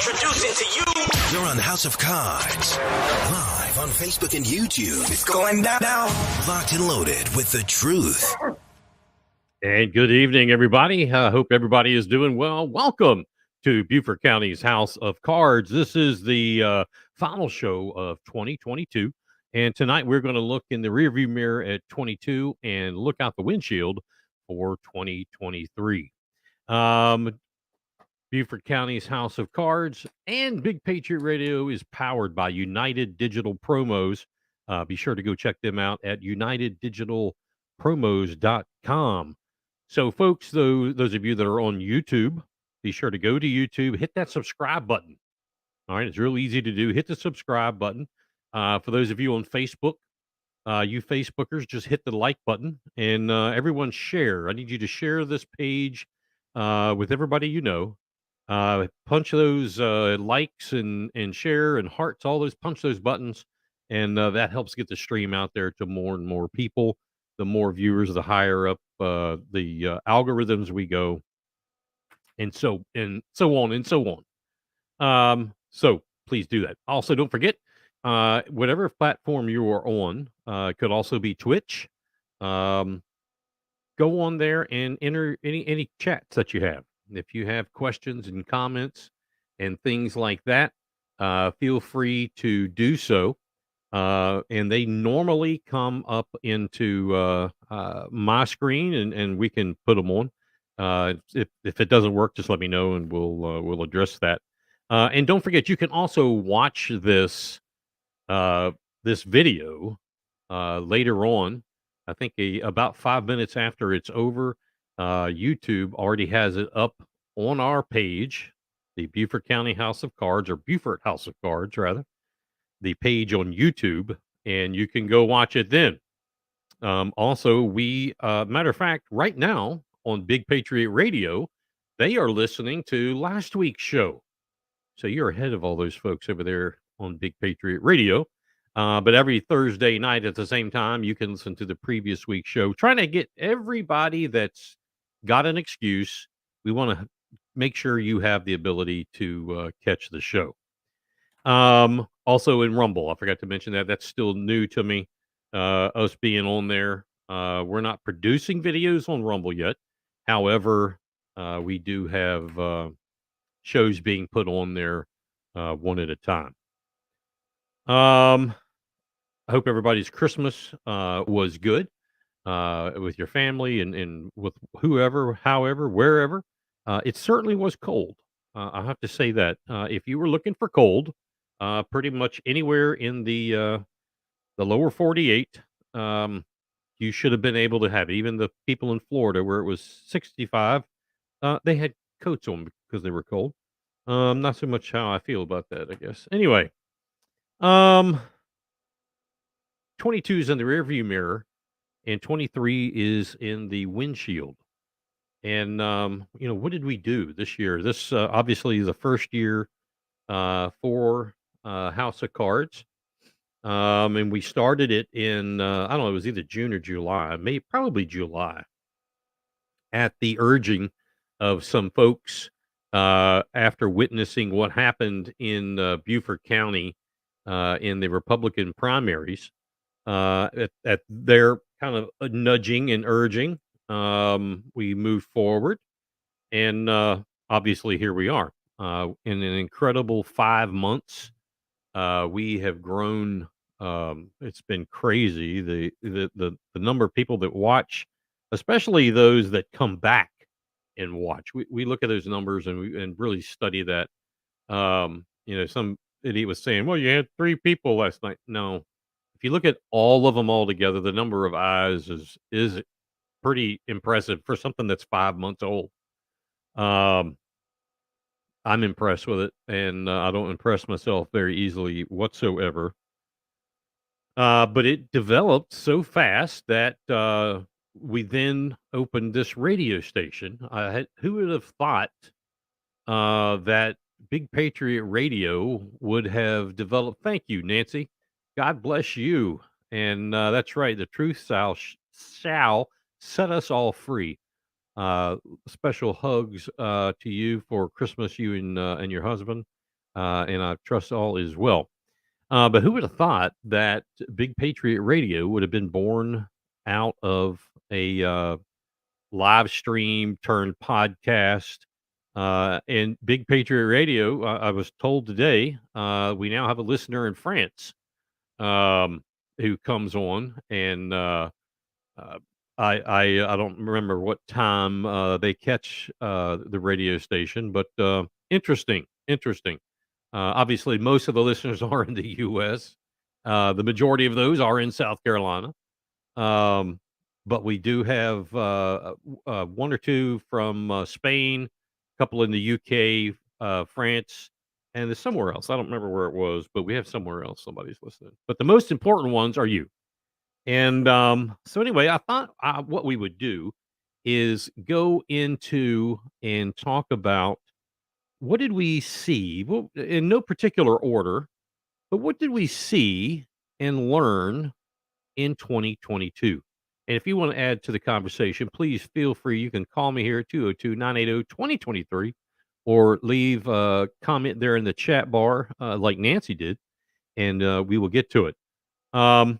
Introducing to you. You're on House of Cards, live on Facebook and YouTube. It's going down now. Locked and loaded with the truth. And good evening, everybody. I hope everybody is doing well. Welcome to Beaufort County's House of Cards. This is the final show of 2022. And tonight we're going to look in the rearview mirror at 22 and look out the windshield for 2023. Beaufort County's House of Cards and Big Patriot Radio is powered by United Digital Promos. Be sure to go check them out at uniteddigitalpromos.com. So, folks, those of you that are on YouTube, be sure to go to YouTube, hit that subscribe button. All right, it's real easy to do. Hit the subscribe button. For those of you on Facebook, you Facebookers, just hit the like button and everyone share. I need you to share this page with everybody you know. Punch those likes and share and hearts, all those, punch those buttons, and that helps get the stream out there to more and more people. The more viewers, the higher up the algorithms we go, and so on and so on. So please do that. Also, don't forget, whatever platform you are on, could also be Twitch. Go on there and enter any chats that you have. If you have questions and comments and things like that, feel free to do so. And they normally come up into my screen, and we can put them on. If it doesn't work, just let me know, and we'll address that. And don't forget, you can also watch this video later on. I think about 5 minutes after it's over. YouTube already has it up on our page, the Beaufort County House of Cards, or Beaufort House of Cards, rather. The page on YouTube, and you can go watch it then. Also, matter of fact, right now on Big Patriot Radio, they are listening to last week's show. So you're ahead of all those folks over there on Big Patriot Radio. But every Thursday night at the same time, you can listen to the previous week's show. Trying to get everybody that's got an excuse. We want to make sure you have the ability to catch the show. Also in Rumble, I forgot to mention that. That's still new to me, us being on there. We're not producing videos on Rumble yet. However, we do have shows being put on there one at a time. I hope everybody's Christmas was good with your family and with whoever, however, wherever. It certainly was cold. I have to say that. If you were looking for cold, pretty much anywhere in the lower 48, you should have been able to have it. Even the people in Florida where it was 65, they had coats on because they were cold. Not so much how I feel about that, I guess. Anyway, 22 is in the rearview mirror, and 23 is in the windshield. And what did we do this year? This obviously the first year for House of Cards. And we started it in, I don't know, it was either June or July, probably July, at the urging of some folks after witnessing what happened in Beaufort County in the Republican primaries. At their kind of nudging and urging, we moved forward. And obviously, here we are. In an incredible 5 months, we have grown. It's been crazy. The number of people that watch, especially those that come back and watch. We look at those numbers and really study that. Some idiot was saying, "Well, you had 3 people last night." No, if you look at all of them all together, the number of eyes is pretty impressive for something that's 5 months old. I'm impressed with it, and I don't impress myself very easily whatsoever. But it developed so fast that we then opened this radio station. Who would have thought that Big Patriot Radio would have developed? Thank you, Nancy. God bless you. And that's right. The truth shall set us all free. Special hugs to you for Christmas, you and your husband. and I trust all is well. But who would have thought that Big Patriot Radio would have been born out of a live stream turned podcast? And Big Patriot Radio, I was told today, we now have a listener in France um, who comes on, and uh, I don't remember what time they catch the radio station, but interesting, interesting. Obviously, most of the listeners are in the U.S. The majority of those are in South Carolina, um, but we do have one or two from Spain, a couple in the UK, France, and there's somewhere else. I don't remember where it was, but we have somewhere else somebody's listening. But the most important ones are you. And so anyway, I thought what we would do is go into and talk about what did we see, well, in no particular order, but what did we see and learn in 2022? And if you want to add to the conversation, please feel free. You can call me here at 202-980-2023 or leave a comment there in the chat bar like Nancy did, and we will get to it. Um,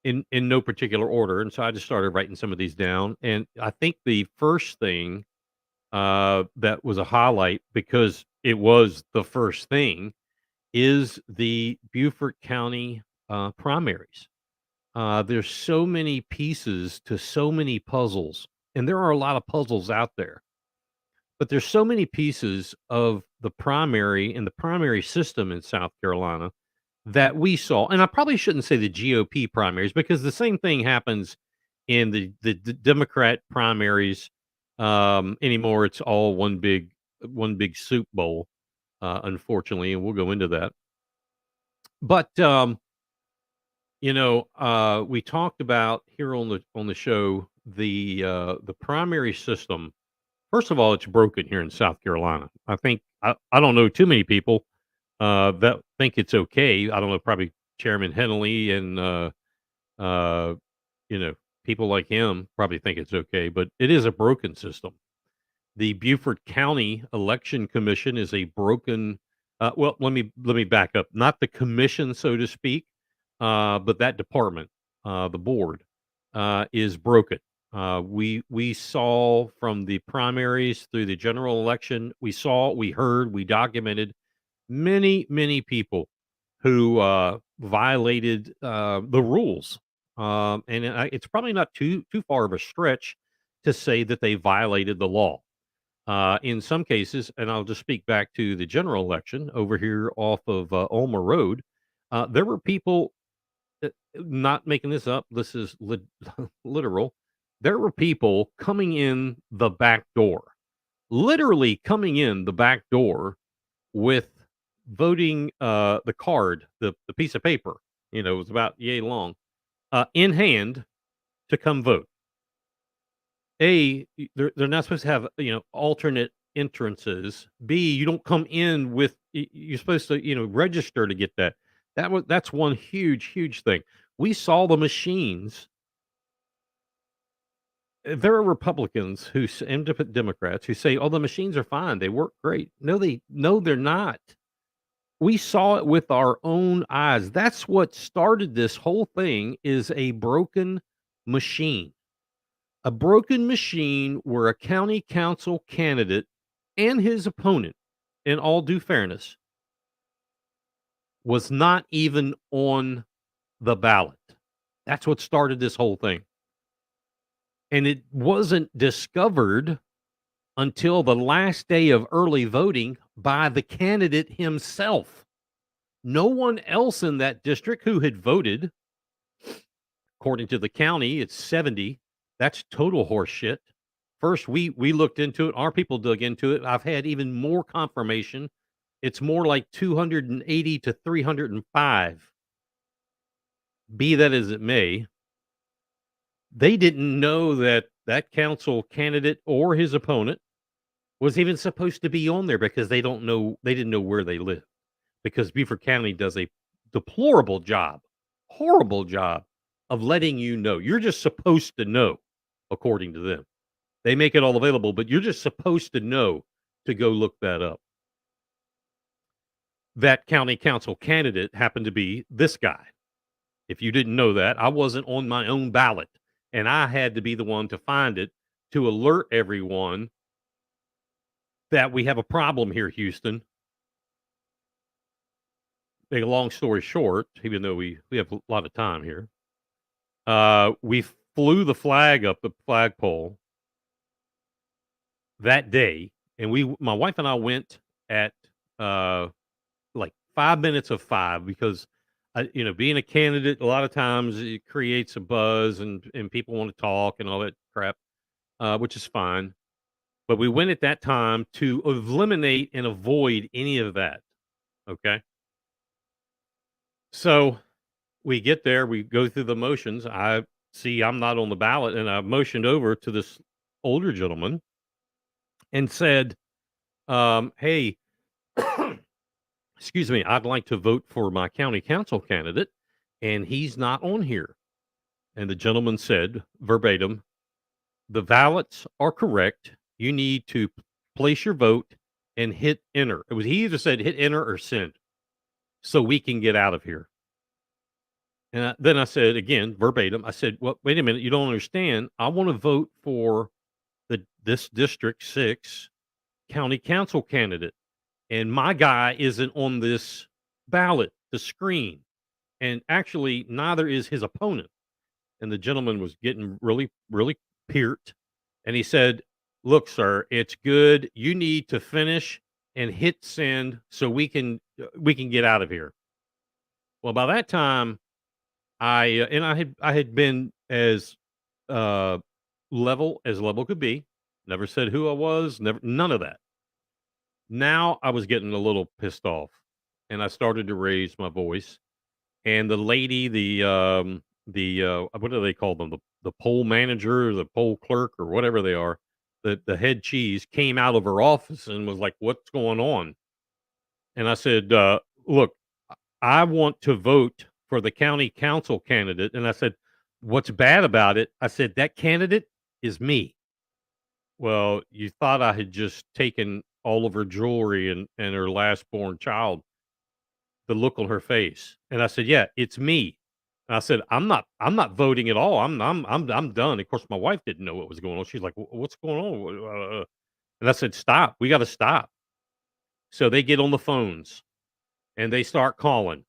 in no particular order, and so I just started writing some of these down, and I think the first thing, that was a highlight because it was the first thing, is the Beaufort County, primaries. There's so many pieces to so many puzzles, and there are a lot of puzzles out there, but there's so many pieces of the primary and the primary system in South Carolina that we saw, and I probably shouldn't say the GOP primaries because the same thing happens in the Democrat primaries anymore. It's all one big soup bowl, unfortunately, and we'll go into that. But we talked about here on the show the primary system. First of all, it's broken here in South Carolina. I think I don't know too many people that think it's okay. I don't know, probably Chairman Henley and uh, people like him probably think it's okay, but it is a broken system. The Beaufort County Election Commission is a broken. Well, let me back up. Not the commission, so to speak, but that department, the board, is broken. We saw from the primaries through the general election. We heard, we documented many people who violated the rules, and it's probably not too far of a stretch to say that they violated the law. In some cases, and I'll just speak back to the general election over here off of Ulmer Road, there were people, not making this up. This is literal. There were people coming in the back door, literally coming in the back door with voting the card, the piece of paper, it was about yay long, in hand to come vote. They're not supposed to have, alternate entrances. B, you don't come in with you're supposed to, register to get that. That's one huge thing. We saw the machines. There are Republicans and Democrats who say, "Oh, the machines are fine. They work great." No, they're not. We saw it with our own eyes. That's what started this whole thing, is a broken machine. A broken machine where a county council candidate and his opponent, in all due fairness, was not even on the ballot. That's what started this whole thing. And it wasn't discovered until the last day of early voting by the candidate himself. No one else in that district who had voted. According to the county, it's 70. That's total horse shit. First, we looked into it. Our people dug into it. I've had even more confirmation. It's more like 280 to 305. Be that as it may, they didn't know that that council candidate or his opponent was even supposed to be on there because they didn't know where they live. Because Beaufort County does a deplorable job, horrible job of letting you know. You're just supposed to know, according to them. They make it all available, but you're just supposed to know to go look that up. that county council candidate happened to be this guy. If you didn't know that, I wasn't on my own ballot, and I had to be the one to find it to alert everyone that we have a problem here, Houston. Make a long story short, even though we have a lot of time here, we flew the flag up the flagpole that day, and my wife and I went at uh, like 5 minutes of five because, being a candidate, a lot of times it creates a buzz and people want to talk and all that crap, which is fine. But we went at that time to eliminate and avoid any of that. Okay, so we get there, we go through the motions. I see I'm not on the ballot, and I motioned over to this older gentleman and said, "Hey, excuse me, I'd like to vote for my county council candidate, and he's not on here." And the gentleman said verbatim, "The ballots are correct. You need to place your vote and hit enter." He either said hit enter or send, so we can get out of here. And then I said again verbatim, I said, "Well, wait a minute, you don't understand. I want to vote for this District 6 county council candidate, and my guy isn't on this ballot, the screen, and actually neither is his opponent." And the gentleman was getting really, really peart, and he said, "Look, sir, it's good. You need to finish and hit send so we can get out of here." Well, by that time, I had been as uh, level as level could be. Never said who I was. Never none of that. Now I was getting a little pissed off, and I started to raise my voice. And the lady, what do they call them? The poll manager, or the poll clerk, or whatever they are, the head cheese came out of her office and was like, "What's going on?" And I said, "Look, I want to vote for the county council candidate." And I said, "What's bad about it?" I said, "That candidate is me." Well, you thought I had just taken all of her jewelry and her last born child. The look on her face, and I said, "Yeah, it's me." And I said, I'm not voting at all. I'm done." Of course, my wife didn't know what was going on. She's like, What's going on?" And I said, "Stop. We got to stop." So they get on the phones and they start calling.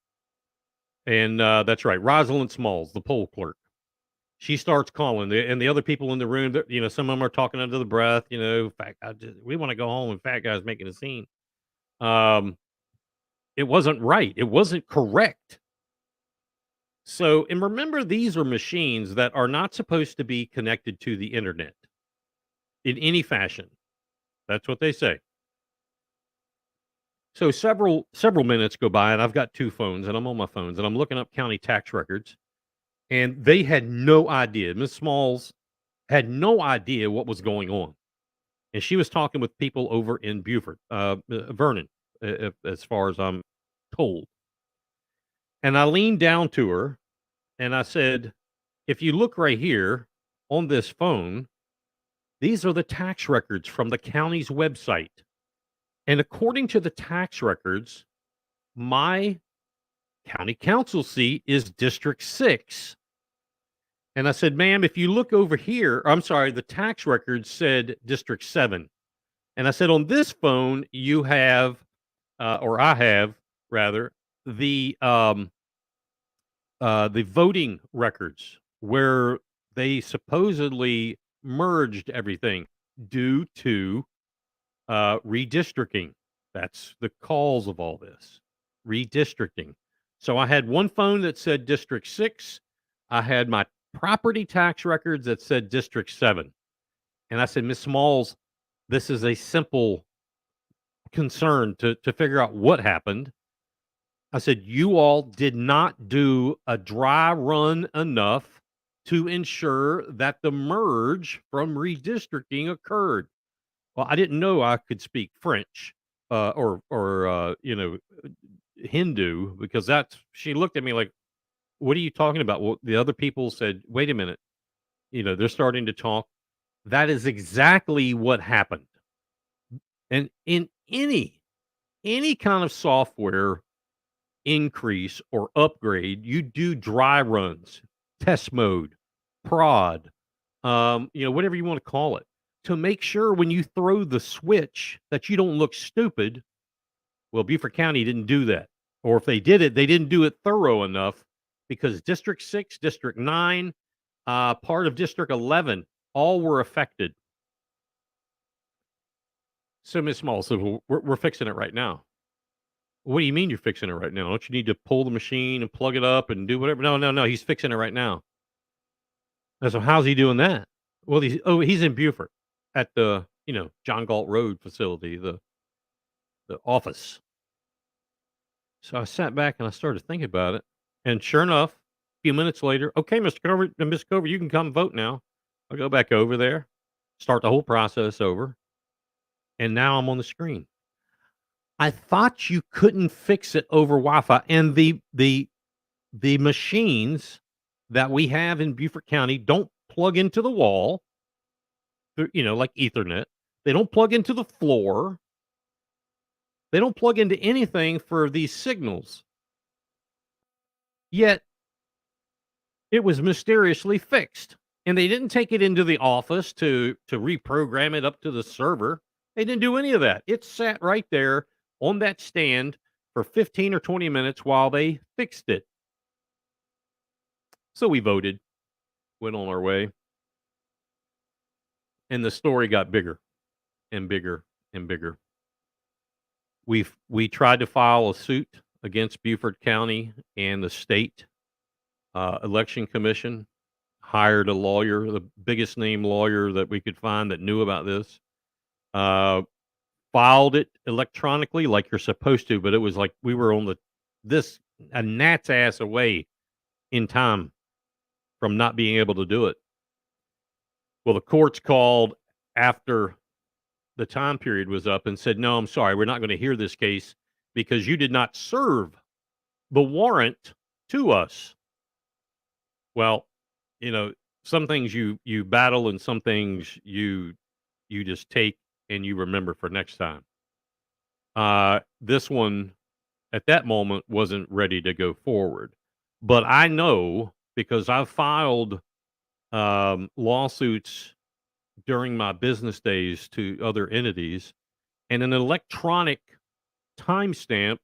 And that's right, Rosalind Smalls, the poll clerk. She starts calling, and the other people in the room, some of them are talking under the breath. Fat guy, we want to go home, and fat guy's making a scene. Um, it wasn't right. It wasn't correct. So, and remember, these are machines that are not supposed to be connected to the internet in any fashion. That's what they say. So several minutes go by, and I've got two phones, and I'm on my phones, and I'm looking up county tax records, and they had no idea. Miss Smalls had no idea what was going on, and she was talking with people over in Beaufort, Vernon, as far as I'm told. And I leaned down to her, and I said, "If you look right here on this phone, these are the tax records from the county's website. And according to the tax records, my county council seat is District 6. And I said, "Ma'am, if you look over here," I'm sorry, the tax records said District 7. And I said, "On this phone, you have, or I have rather, the the voting records where they supposedly merged everything due to redistricting. That's the cause of all this, redistricting." So I had one phone that said District 6. I had my property tax records that said District 7. And I said, "Miss Smalls, this is a simple concern to figure out what happened." I said, "You all did not do a dry run enough to ensure that the merge from redistricting occurred." Well, I didn't know I could speak French, or Hindu, because she looked at me like, "What are you talking about?" Well, the other people said, "Wait a minute." They're starting to talk. That is exactly what happened. And in any any kind of software increase or upgrade, you do dry runs, test mode, prod, whatever you want to call it, to make sure when you throw the switch that you don't look stupid. Well, Beaufort County didn't do that. Or if they did it, they didn't do it thorough enough because District 6, District 9, part of District 11, all were affected. So, Miss Small said, well, we're fixing it right now. What do you mean you're fixing it right now? Don't you need to pull the machine and plug it up and do whatever? No, no, no. He's fixing it right now. And so how's he doing that? Well, he's in Beaufort at the, John Galt Road facility, the office. So I sat back and I started thinking about it. And sure enough, a few minutes later, okay, Mr. Cover, Miss Cover, you can come vote now. I'll go back over there, start the whole process over. And now I'm on the screen. I thought you couldn't fix it over Wi-Fi. And the machines that we have in Beaufort County don't plug into the wall, like Ethernet. They don't plug into the floor. They don't plug into anything for these signals. Yet it was mysteriously fixed. And they didn't take it into the office to reprogram it up to the server. They didn't do any of that. It sat right there on that stand for 15 or 20 minutes while they fixed it. So we voted, went on our way. And the story got bigger and bigger and bigger. We tried to file a suit against Beaufort County and the state election commission, hired a lawyer, the biggest name lawyer that we could find that knew about this, filed it electronically like you're supposed to, but it was like we were on a gnat's ass away in time from not being able to do it. Well, the courts called after the time period was up and said, no, I'm sorry, we're not going to hear this case because you did not serve the warrant to us. Well, some things you battle and some things you just take and you remember for next time. This one at that moment wasn't ready to go forward, but I know because I've filed lawsuits during my business days to other entities, and an electronic timestamp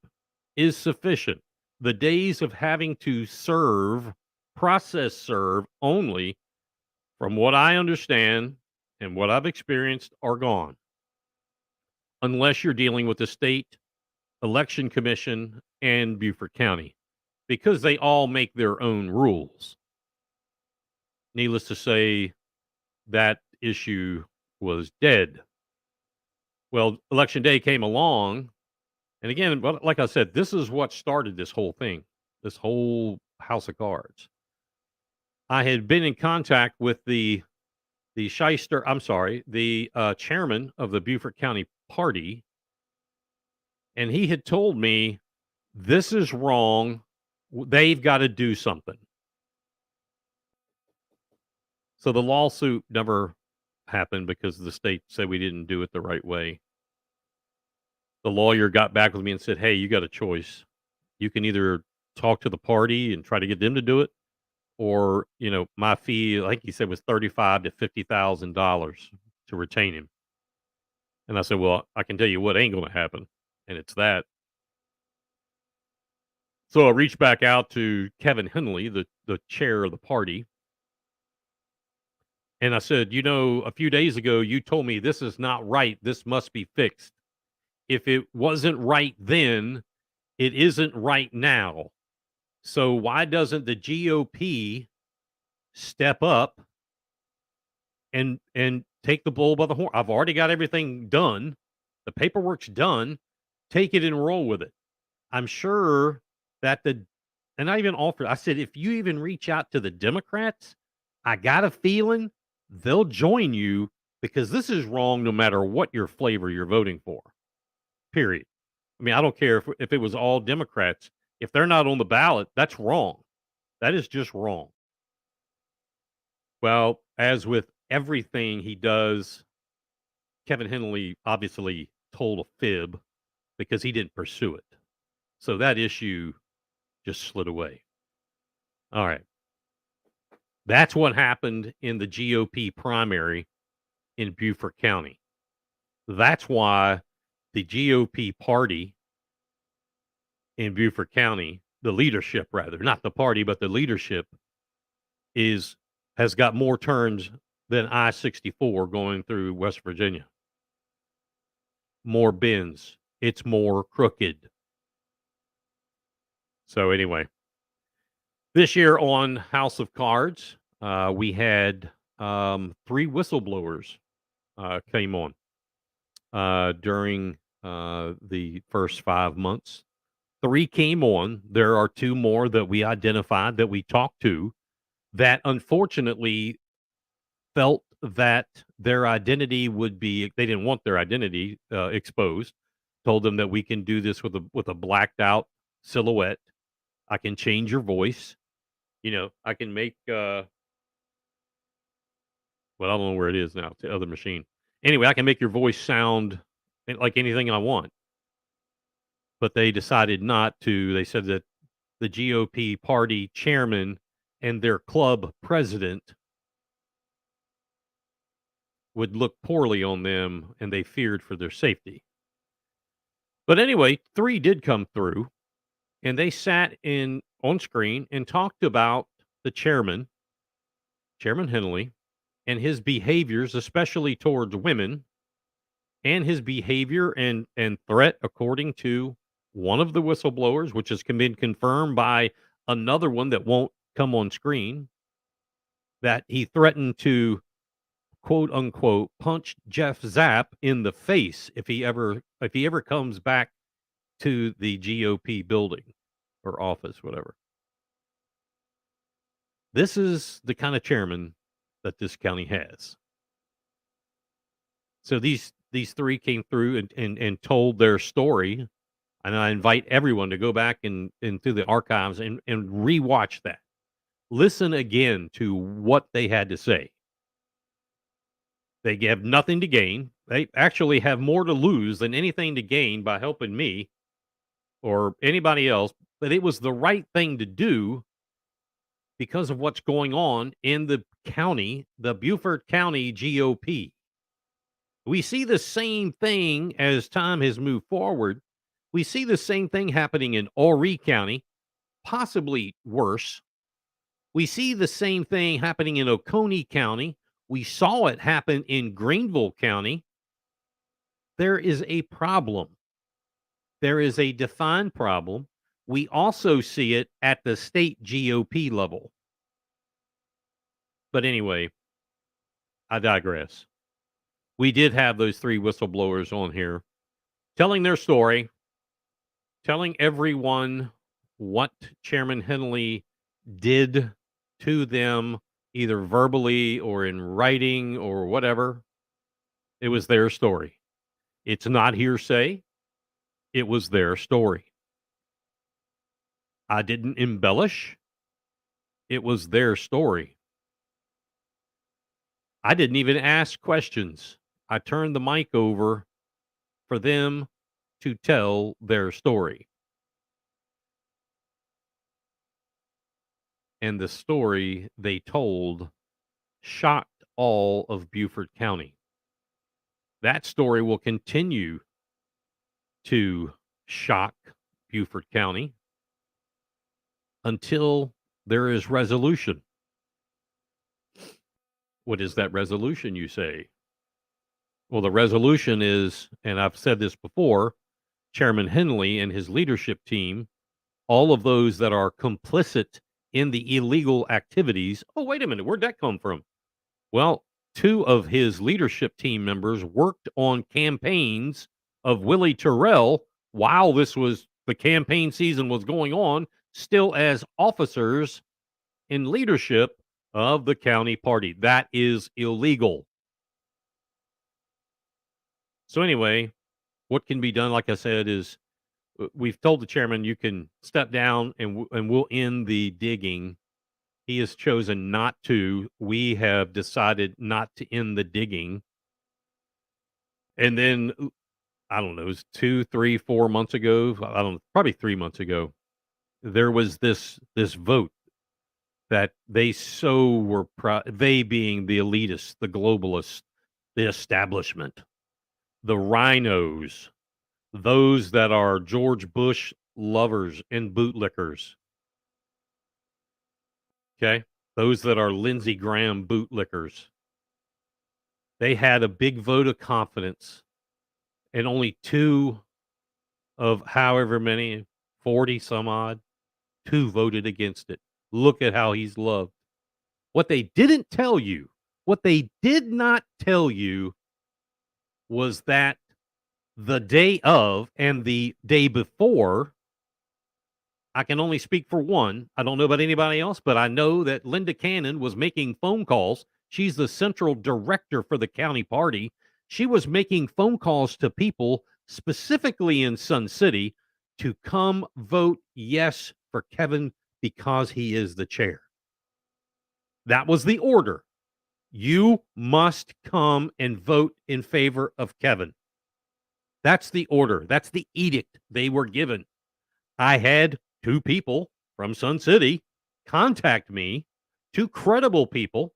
is sufficient. The days of having to process serve only, from what I understand and what I've experienced, are gone. Unless you're dealing with the state election commission and Beaufort County, because they all make their own rules. Needless to say, that issue was dead. Well, election day came along, and again, like I said, this is what started this whole thing, this whole house of cards. I had been in contact with the chairman of the Beaufort County Party, and he had told me, this is wrong. They've got to do something. So the lawsuit never happened because the state said we didn't do it the right way. The lawyer got back with me and said, hey, you got a choice. You can either talk to the party and try to get them to do it, or, my fee, like he said, was $35,000 to $50,000 to retain him. And I said, well, I can tell you what ain't going to happen, and it's that. So I reached back out to Kevin Henley, the chair of the party, and I said, a few days ago, you told me this is not right. This must be fixed. If it wasn't right then, it isn't right now. So why doesn't the GOP step up and take the bull by the horn? I've already got everything done. The paperwork's done. Take it and roll with it. I'm sure that and I even offered, I said, if you even reach out to the Democrats, I got a feeling they'll join you, because this is wrong no matter what your flavor you're voting for. Period. I mean, I don't care if it was all Democrats. If they're not on the ballot, that's wrong. That is just wrong. Well, as with everything he does, Kevin Henley obviously told a fib. because he didn't pursue it. So that issue just slid away. All right. That's what happened in the GOP primary in Beaufort County. That's why the GOP party in Beaufort County, the leadership rather, not the party, but the leadership has got more turns than I-64 going through West Virginia. More bends. It's more crooked. So anyway, this year on House of Cards, we had 3 whistleblowers came on during the first 5 months. 3 came on. There are 2 more that we identified that we talked to that unfortunately felt that their identity would be they didn't want their identity exposed. Told them that we can do this with a blacked out silhouette. I can change your voice. I can make well, I don't know where it is now. It's the other machine. Anyway, I can make your voice sound like anything I want. But they decided not to. They said that the GOP party chairman and their club president would look poorly on them, and they feared for their safety. But anyway, 3 did come through, and they sat in on screen and talked about the chairman, Chairman Henley, and his behaviors, especially towards women, and his behavior and threat, according to one of the whistleblowers, which has been confirmed by another one that won't come on screen, that he threatened to quote unquote punch Jeff Zapp in the face if he ever comes back to the GOP building or office, whatever. This is the kind of chairman that this county has. So these 3 came through and told their story, and I invite everyone to go back and through the archives and rewatch that. Listen again to what they had to say. They have nothing to gain. They actually have more to lose than anything to gain by helping me or anybody else, but it was the right thing to do because of what's going on in the county, the Beaufort County GOP. We see the same thing as time has moved forward. We see the same thing happening in Horry County, possibly worse. We see the same thing happening in Oconee County. We saw it happen in Greenville County. There is a problem. There is a defined problem. We also see it at the state GOP level. But anyway, I digress. We did have those 3 whistleblowers on here telling their story, telling everyone what Chairman Henley did to them, either verbally or in writing or whatever. It was their story. It's not hearsay. It was their story. I didn't embellish. It was their story. I didn't even ask questions. I turned the mic over for them to tell their story. And the story they told shocked all of Beaufort County. That story will continue to shock Beaufort County until there is resolution. What is that resolution, you say? Well, the resolution is, and I've said this before, Chairman Henley and his leadership team, all of those that are complicit in the illegal activities. Oh, wait a minute. Where'd that come from? Well, 2 of his leadership team members worked on campaigns of Willie Terrell while the campaign season was going on, still as officers in leadership of the county party. That is illegal. So anyway, what can be done, like I said, is we've told the chairman you can step down and we'll end the digging. He has chosen not to. We have decided not to end the digging. And then I don't know, it was 2, 3, 4 months ago. I don't probably 3 months ago. There was this vote that they so were proud, they being the elitists, the globalists, the establishment, the rhinos, those that are George Bush lovers and bootlickers, okay? Those that are Lindsey Graham bootlickers. They had a big vote of confidence, and only 2 of however many, 40 some odd, 2 voted against it. Look at how he's loved. What they didn't tell you, what they did not tell you was that the day of and the day before, I can only speak for one. I don't know about anybody else, but I know that Linda Cannon was making phone calls. She's the central director for the county party. She was making phone calls to people specifically in Sun City to come vote yes for Kevin because he is the chair. That was the order. You must come and vote in favor of Kevin. That's the order. That's the edict they were given. I had 2 people from Sun City contact me, 2 credible people,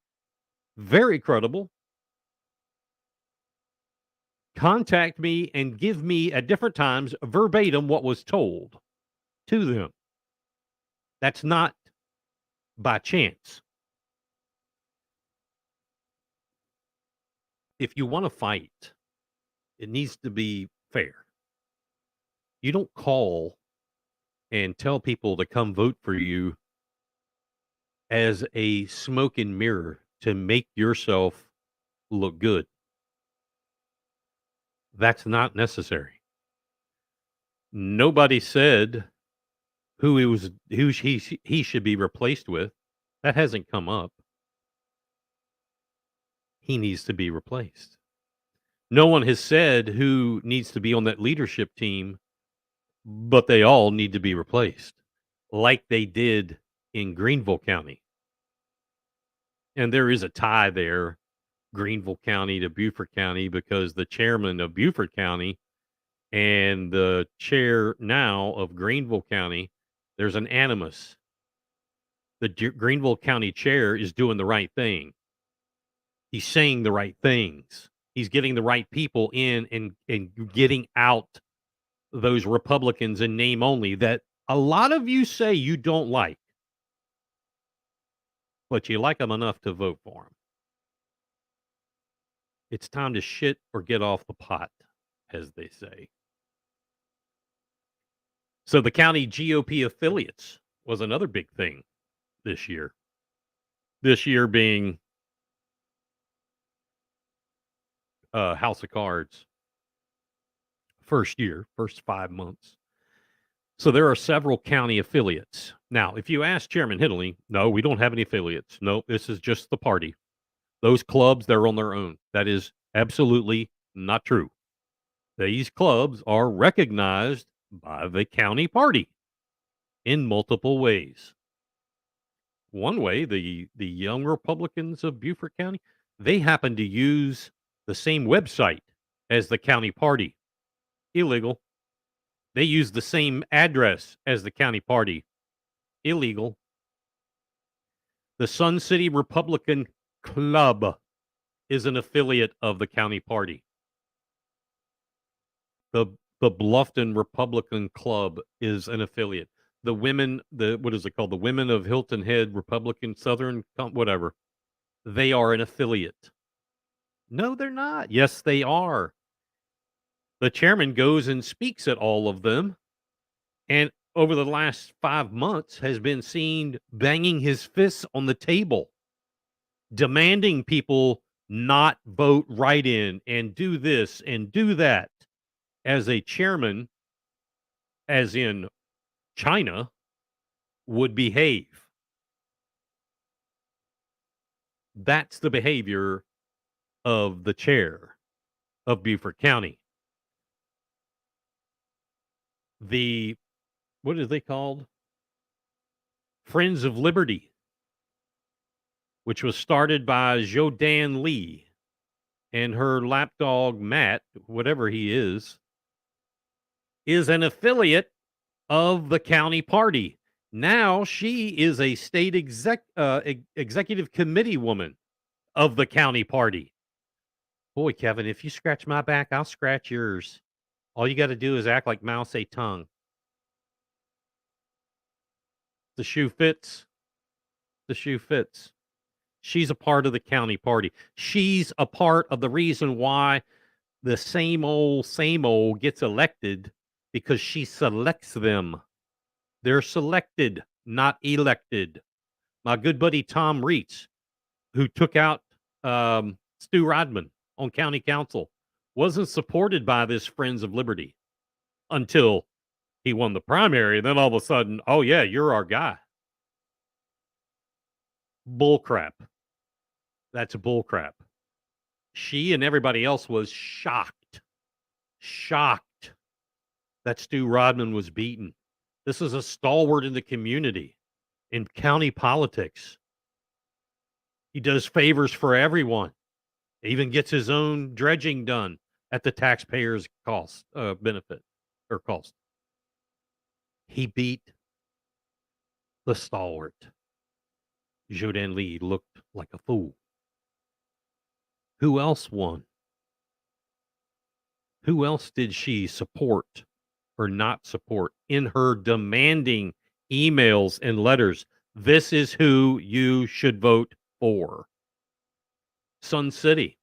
very credible, contact me and give me at different times verbatim what was told to them. That's not by chance. If you want to fight, it needs to be fair. You don't call and tell people to come vote for you as a smoke and mirror to make yourself look good. That's not necessary. Nobody said who he should be replaced with. That hasn't come up. He needs to be replaced. No one has said who needs to be on that leadership team, but they all need to be replaced, like they did in Greenville County. And there is a tie there, Greenville County to Beaufort County, because the chairman of Beaufort County and the chair now of Greenville County, there's an animus. The Greenville County chair is doing the right thing. He's saying the right things. He's getting the right people in and getting out those Republicans in name only that a lot of you say you don't like, but you like them enough to vote for them. It's time to shit or get off the pot, as they say. So the county GOP affiliates was another big thing this year. This year being House of Cards. First year, first 5 months. So there are several county affiliates. Now, if you ask Chairman Hiddley, no, we don't have any affiliates. No, this is just the party. Those clubs, they're on their own. That is absolutely not true. These clubs are recognized by the county party in multiple ways. One way, the Young Republicans of Beaufort County, they happen to use the same website as the county party. Illegal. They use the same address as the county party. Illegal. The Sun City Republican Club is an affiliate of the county party. The Bluffton Republican Club is an affiliate. The women, what is it called? The Women of Hilton Head Republican Southern, whatever. They are an affiliate. No, they're not. Yes, they are. The chairman goes and speaks at all of them, and over the last 5 months has been seen banging his fists on the table, demanding people not vote write-in and do this and do that. As a chairman, as in China, would behave. That's the behavior of the chair of Beaufort County. The, what is they called? Friends of Liberty, which was started by Jodan Lee and her lapdog Matt, whatever he is. is an affiliate of the county party. Now she is a state executive committee woman of the county party. Boy, Kevin, if you scratch my back, I'll scratch yours. All you got to do is act like Mao Zedong. The shoe fits. The shoe fits. She's a part of the county party. She's a part of the reason why the same old gets elected, because she selects them. They're selected, not elected. My good buddy Tom Reitz, who took out Stu Rodman on county council, wasn't supported by this Friends of Liberty until he won the primary. And then all of a sudden, oh, yeah, you're our guy. Bull crap. That's bull crap. She and everybody else was shocked that Stu Rodman was beaten. This is a stalwart in the community, in county politics. He does favors for everyone. Even gets his own dredging done at the taxpayers' cost, benefit or cost. He beat the stalwart. Jordan Lee looked like a fool. Who else won? Who else did she support or not support in her demanding emails and letters? This is who you should vote for. Sun City.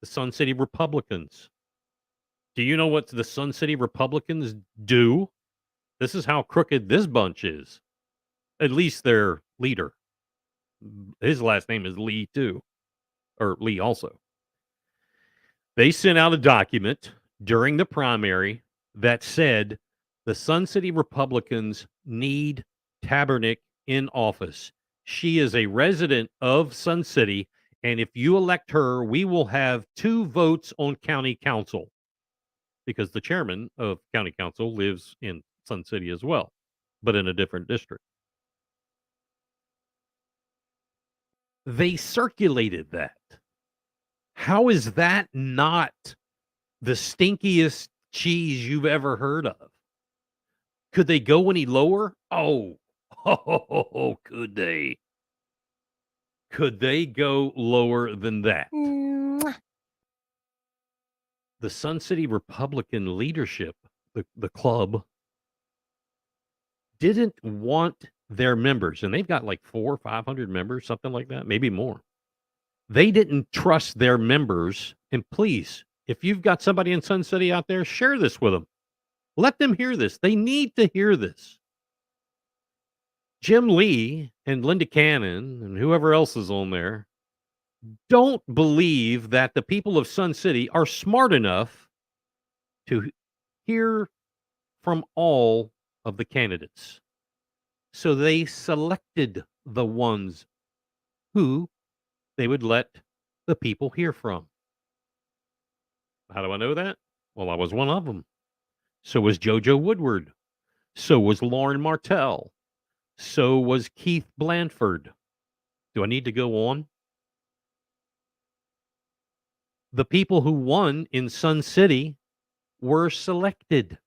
The Sun City Republicans. Do you know what the Sun City Republicans do? This is how crooked this bunch is. At least their leader. His last name is Lee, too. Or Lee also. They sent out a document during the primary that said the Sun City Republicans need Tabernick in office. She is a resident of Sun City, and if you elect her, we will have 2 votes on county council, because the chairman of county council lives in Sun City as well, but in a different district. They circulated that. How is that not the stinkiest cheese you've ever heard of? Could they go any lower? Oh, could they? Could they go lower than that? The Sun City Republican leadership, the club, didn't want their members, and they've got like 400 or 500 members, something like that, maybe more. They didn't trust their members. And please, if you've got somebody in Sun City out there, share this with them. Let them hear this. They need to hear this. Jim Lee and Linda Cannon and whoever else is on there don't believe that the people of Sun City are smart enough to hear from all of the candidates. So they selected the ones who they would let the people hear from. How do I know that? Well, I was one of them. So was JoJo Woodward. So was Lauren Martell. So was Keith Blanford. Do I need to go on? The people who won in Sun City were selected.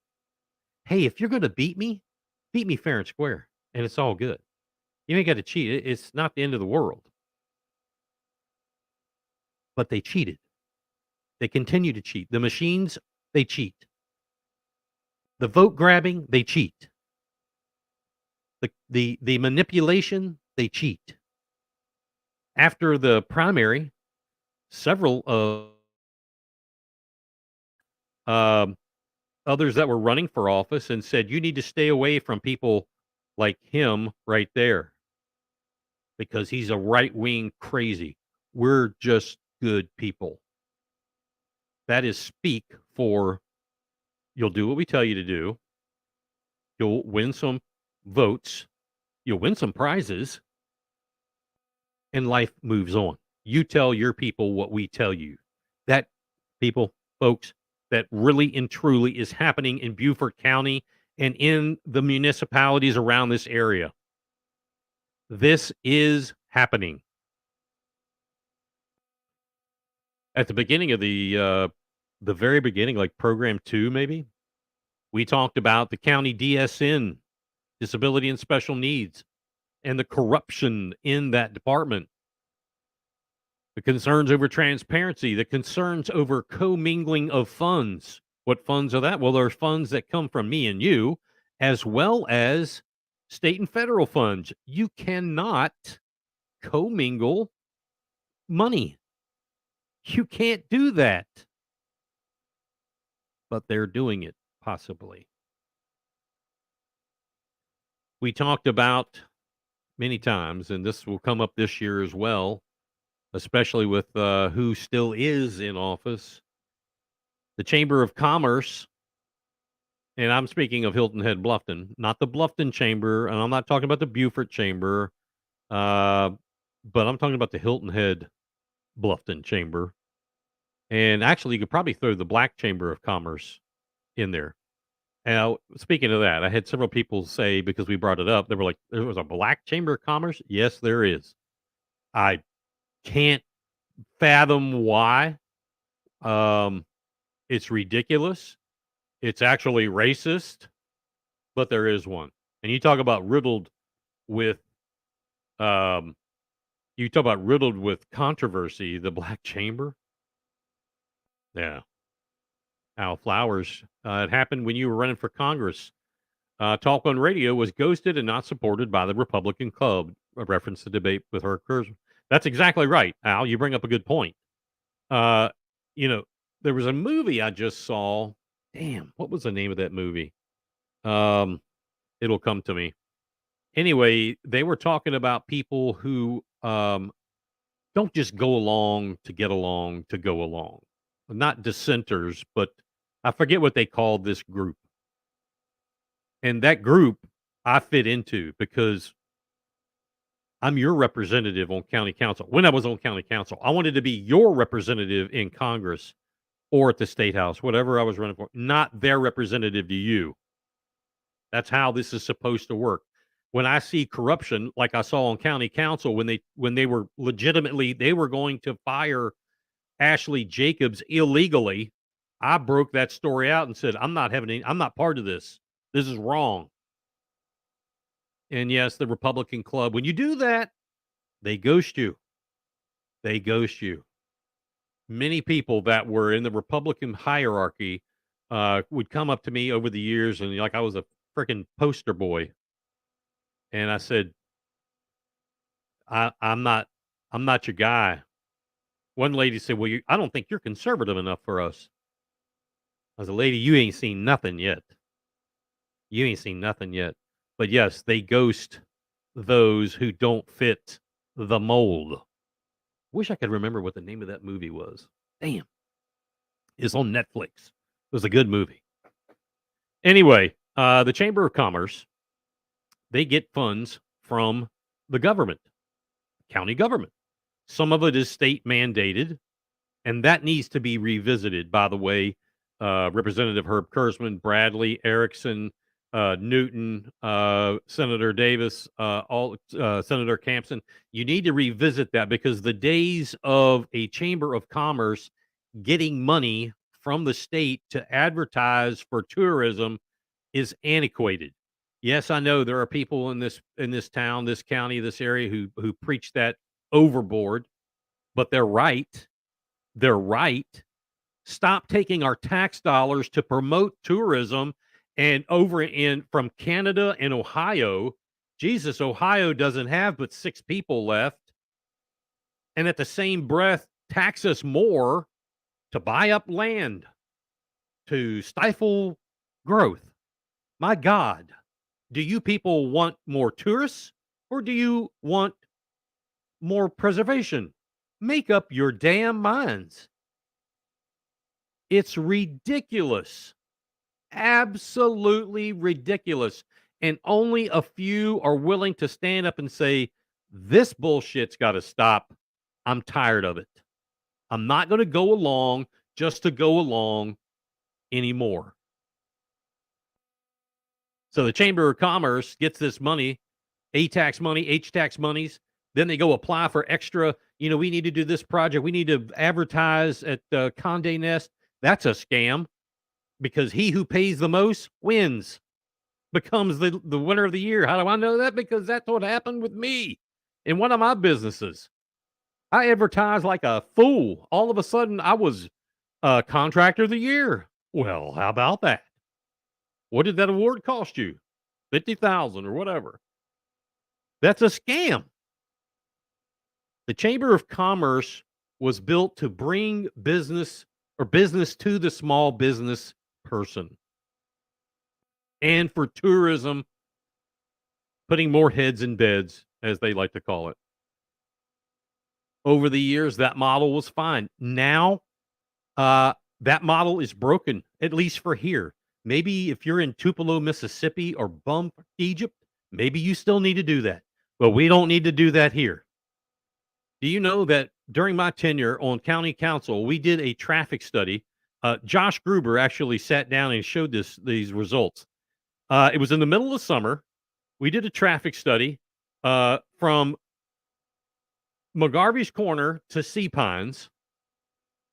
Hey, if you're going to beat me fair and square, and it's all good. You ain't got to cheat. It's not the end of the world. But they cheated. They continue to cheat. The machines, they cheat. The vote grabbing, they cheat. The manipulation, they cheat. After the primary, several others that were running for office and said, you need to stay away from people like him right there, because he's a right-wing crazy. We're just good people. That is speak for, you'll do what we tell you to do. You'll win some votes. You'll win some prizes. And life moves on. You tell your people what we tell you. That, people, folks, that really and truly is happening in Beaufort County and in the municipalities around this area. This is happening. At the beginning of the very beginning, like program 2, maybe, We talked about the county DSN, disability and special needs, and the corruption in that department, the concerns over transparency, the concerns over commingling of funds. What funds are that? Well, there's funds that come from me and you, as well as state and federal funds. You cannot commingle money. You can't do that. But they're doing it, possibly. We talked about many times, and this will come up this year as well, especially with who still is in office. The Chamber of Commerce, and I'm speaking of Hilton Head Bluffton, not the Bluffton Chamber, and I'm not talking about the Beaufort Chamber, uh, but I'm talking about the Hilton Head Bluffton Chamber. And actually, you could probably throw the Black Chamber of Commerce in there. Now, speaking of that, I had several people say, because we brought it up, they were like, there was a Black Chamber of Commerce? Yes, there is. I can't fathom why. It's ridiculous. It's actually racist, but there is one. And you talk about riddled with, controversy, the Black Chamber. Yeah. Al Flowers. It happened when you were running for Congress. Talk on radio was ghosted and not supported by the Republican club. A reference to debate with her. That's exactly right, Al. You bring up a good point. Uh, you know, there was a movie I just saw. Damn, what was the name of that movie? It'll come to me. Anyway, they were talking about people who don't just go along to get along to go along. Not dissenters, but I forget what they called this group. And that group I fit into because I'm your representative on county council. When I was on county council, I wanted to be your representative in Congress or at the state house, whatever I was running for, not their representative to you. That's how this is supposed to work. When I see corruption, like I saw on county council, when they were legitimately, they were going to fire Ashley Jacobs illegally, I broke that story out and said, I'm not part of this. This is wrong. And yes, the Republican club, when you do that, they ghost you. They ghost you. Many people that were in the Republican hierarchy would come up to me over the years and like I was a freaking poster boy. And I said, I'm not your guy. One lady said, well, I don't think you're conservative enough for us. I was a lady, you ain't seen nothing yet. You ain't seen nothing yet. But yes, they ghost those who don't fit the mold. Wish I could remember what the name of that movie was. Damn. It's on Netflix. It was a good movie. Anyway, the Chamber of Commerce, they get funds from the government, county government. Some of it is state mandated, and that needs to be revisited, by the way. Representative Herb Kurzman, Bradley, Erickson, Newton, Senator Davis, Senator Campson. You need to revisit that because the days of a Chamber of Commerce getting money from the state to advertise for tourism is antiquated. Yes, I know there are people in this town, this county, this area who preach that overboard, but they're right. They're right. Stop taking our tax dollars to promote tourism. And over from Canada and Ohio, Jesus, Ohio doesn't have but 6 people left. And at the same breath, tax us more to buy up land, to stifle growth. My God, do you people want more tourists or do you want more preservation? Make up your damn minds. It's ridiculous. Absolutely ridiculous. And only a few are willing to stand up and say, this bullshit's got to stop. I'm tired of it. I'm not going to go along just to go along anymore. So the Chamber of Commerce gets this money, A-tax money, H-tax monies. Then they go apply for extra, we need to do this project. We need to advertise at Condé Nast. That's a scam. because he who pays the most wins, becomes the winner of the year. How do I know that? Because that's what happened with me in one of my businesses. I advertised like a fool. All of a sudden, I was contractor of the year. Well, how about that? What did that award cost you? 50,000 or whatever. That's a scam. The Chamber of Commerce was built to bring business to the small business person, and for tourism, putting more heads in beds, as they like to call it. Over the years, that model was fine. Now, that model is broken, at least for here. Maybe if you're in Tupelo, Mississippi or Bump, Egypt, maybe you still need to do that. But we don't need to do that here. Do you know that during my tenure on county council, we did a traffic study? Josh Gruber actually sat down and showed these results. It was in the middle of summer. We did a traffic study from McGarvey's Corner to Sea Pines.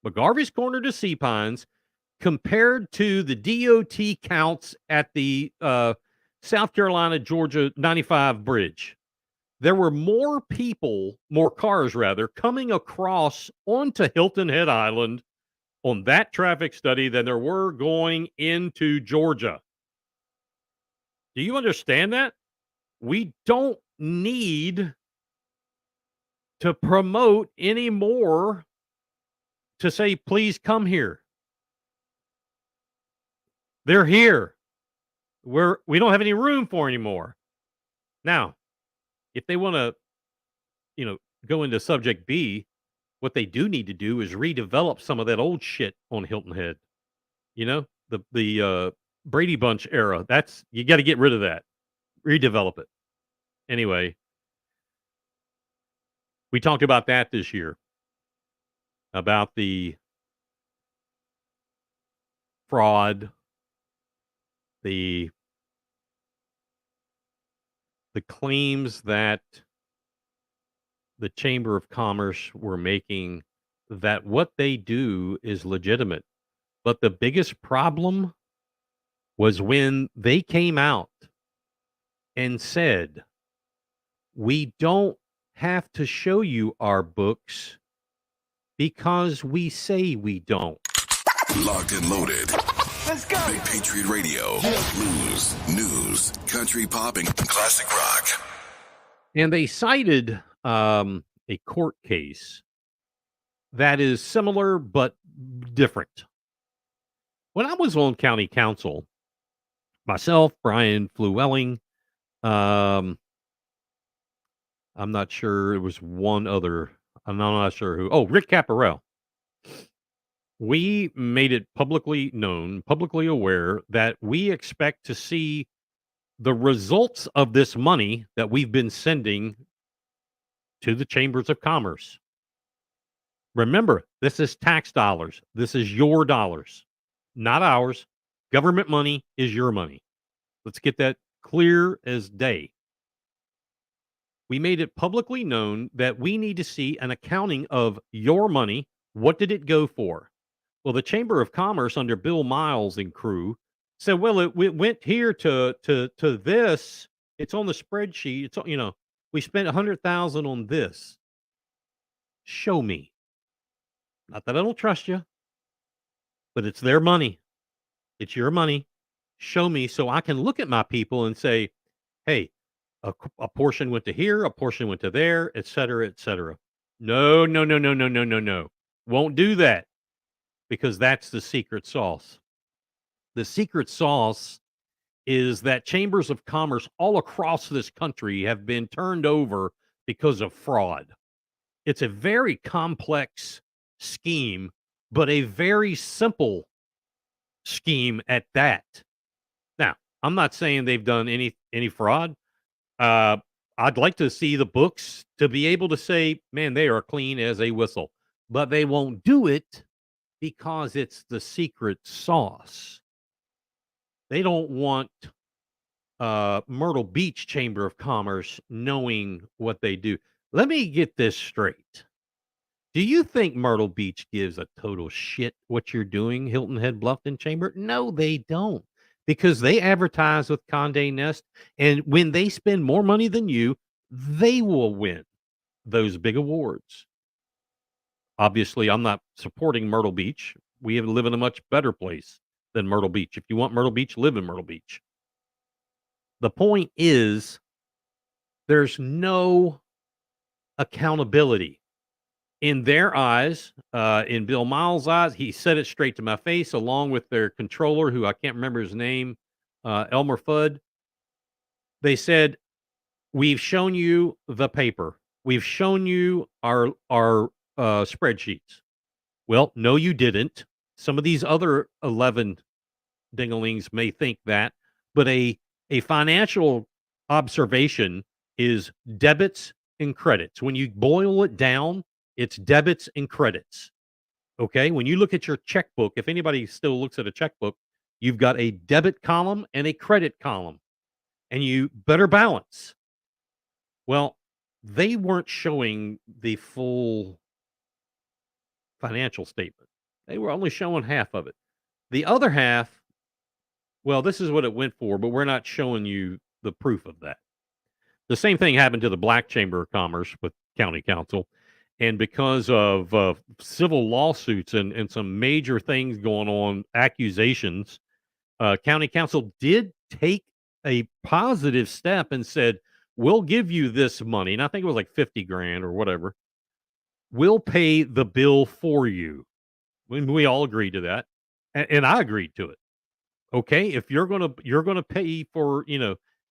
McGarvey's Corner to Sea Pines, compared to the DOT counts at the South Carolina, Georgia 95 bridge. There were more cars rather, coming across onto Hilton Head Island on that traffic study than there were going into Georgia. Do you understand that? We don't need to promote anymore to say, please come here. They're here. We don't have any room for anymore. Now, if they want to, go into subject B, what they do need to do is redevelop some of that old shit on Hilton Head. The Brady Bunch era. You got to get rid of that. Redevelop it. Anyway, we talked about that this year, about the fraud, the claims that the Chamber of Commerce were making, that what they do is legitimate. But the biggest problem was when they came out and said, we don't have to show you our books because we say we don't. Locked and loaded. Let's go. Big Patriot Radio. Blues, news, country pop, and classic rock. And they cited a court case that is similar but different. When I was on county council, myself, Brian Flewelling, I'm not sure, it was one other, I'm not sure who. Oh, Rick Caparel. We made it publicly known, publicly aware, that we expect to see the results of this money that we've been sending to the chambers of commerce. Remember, this is tax dollars. This is your dollars, not ours. Government money is your money. Let's get that clear as day. We made it publicly known that we need to see an accounting of your money. What did it go for? Well, the Chamber of Commerce under Bill Miles and crew said, well, it went here to this. It's on the spreadsheet. It's, we spent 100,000 on this. Show me. Not that I don't trust you, but it's their money. It's your money. Show me so I can look at my people and say, hey, a portion went to here, a portion went to there, et cetera, et cetera. No. Won't do that, because that's the secret sauce. The secret sauce is that chambers of commerce all across this country have been turned over because of fraud. It's a very complex scheme, but a very simple scheme at that. Now, I'm not saying they've done any fraud. I'd like to see the books to be able to say, man, they are clean as a whistle, but they won't do it because it's the secret sauce. They don't want Myrtle Beach Chamber of Commerce knowing what they do. Let me get this straight. Do you think Myrtle Beach gives a total shit what you're doing, Hilton Head, Bluffton Chamber? No, they don't, because they advertise with Condé Nast, and when they spend more money than you, they will win those big awards. Obviously, I'm not supporting Myrtle Beach. We live in a much better place than Myrtle Beach. If you want Myrtle Beach, live in Myrtle Beach. The point is, there's no accountability in their eyes. In Bill Miles' eyes, he said it straight to my face, along with their controller, who I can't remember his name, Elmer Fudd. They said, "We've shown you the paper. We've shown you our spreadsheets." Well, no, you didn't. Some of these other 11 dinglings may think that, but a financial observation is debits and credits. When you boil it down, it's debits and credits. Okay? When you look at your checkbook, if anybody still looks at a checkbook, you've got a debit column and a credit column, and you better balance. Well, they weren't showing the full financial statement. They were only showing half of it. The other half, well, this is what it went for, but we're not showing you the proof of that. The same thing happened to the Black Chamber of Commerce with county council. And because of civil lawsuits and some major things going on, accusations, county council did take a positive step and said, "We'll give you this money." And I think it was like 50 grand or whatever. "We'll pay the bill for you." When we all agreed to that. And I agreed to it. Okay, if you're gonna pay for,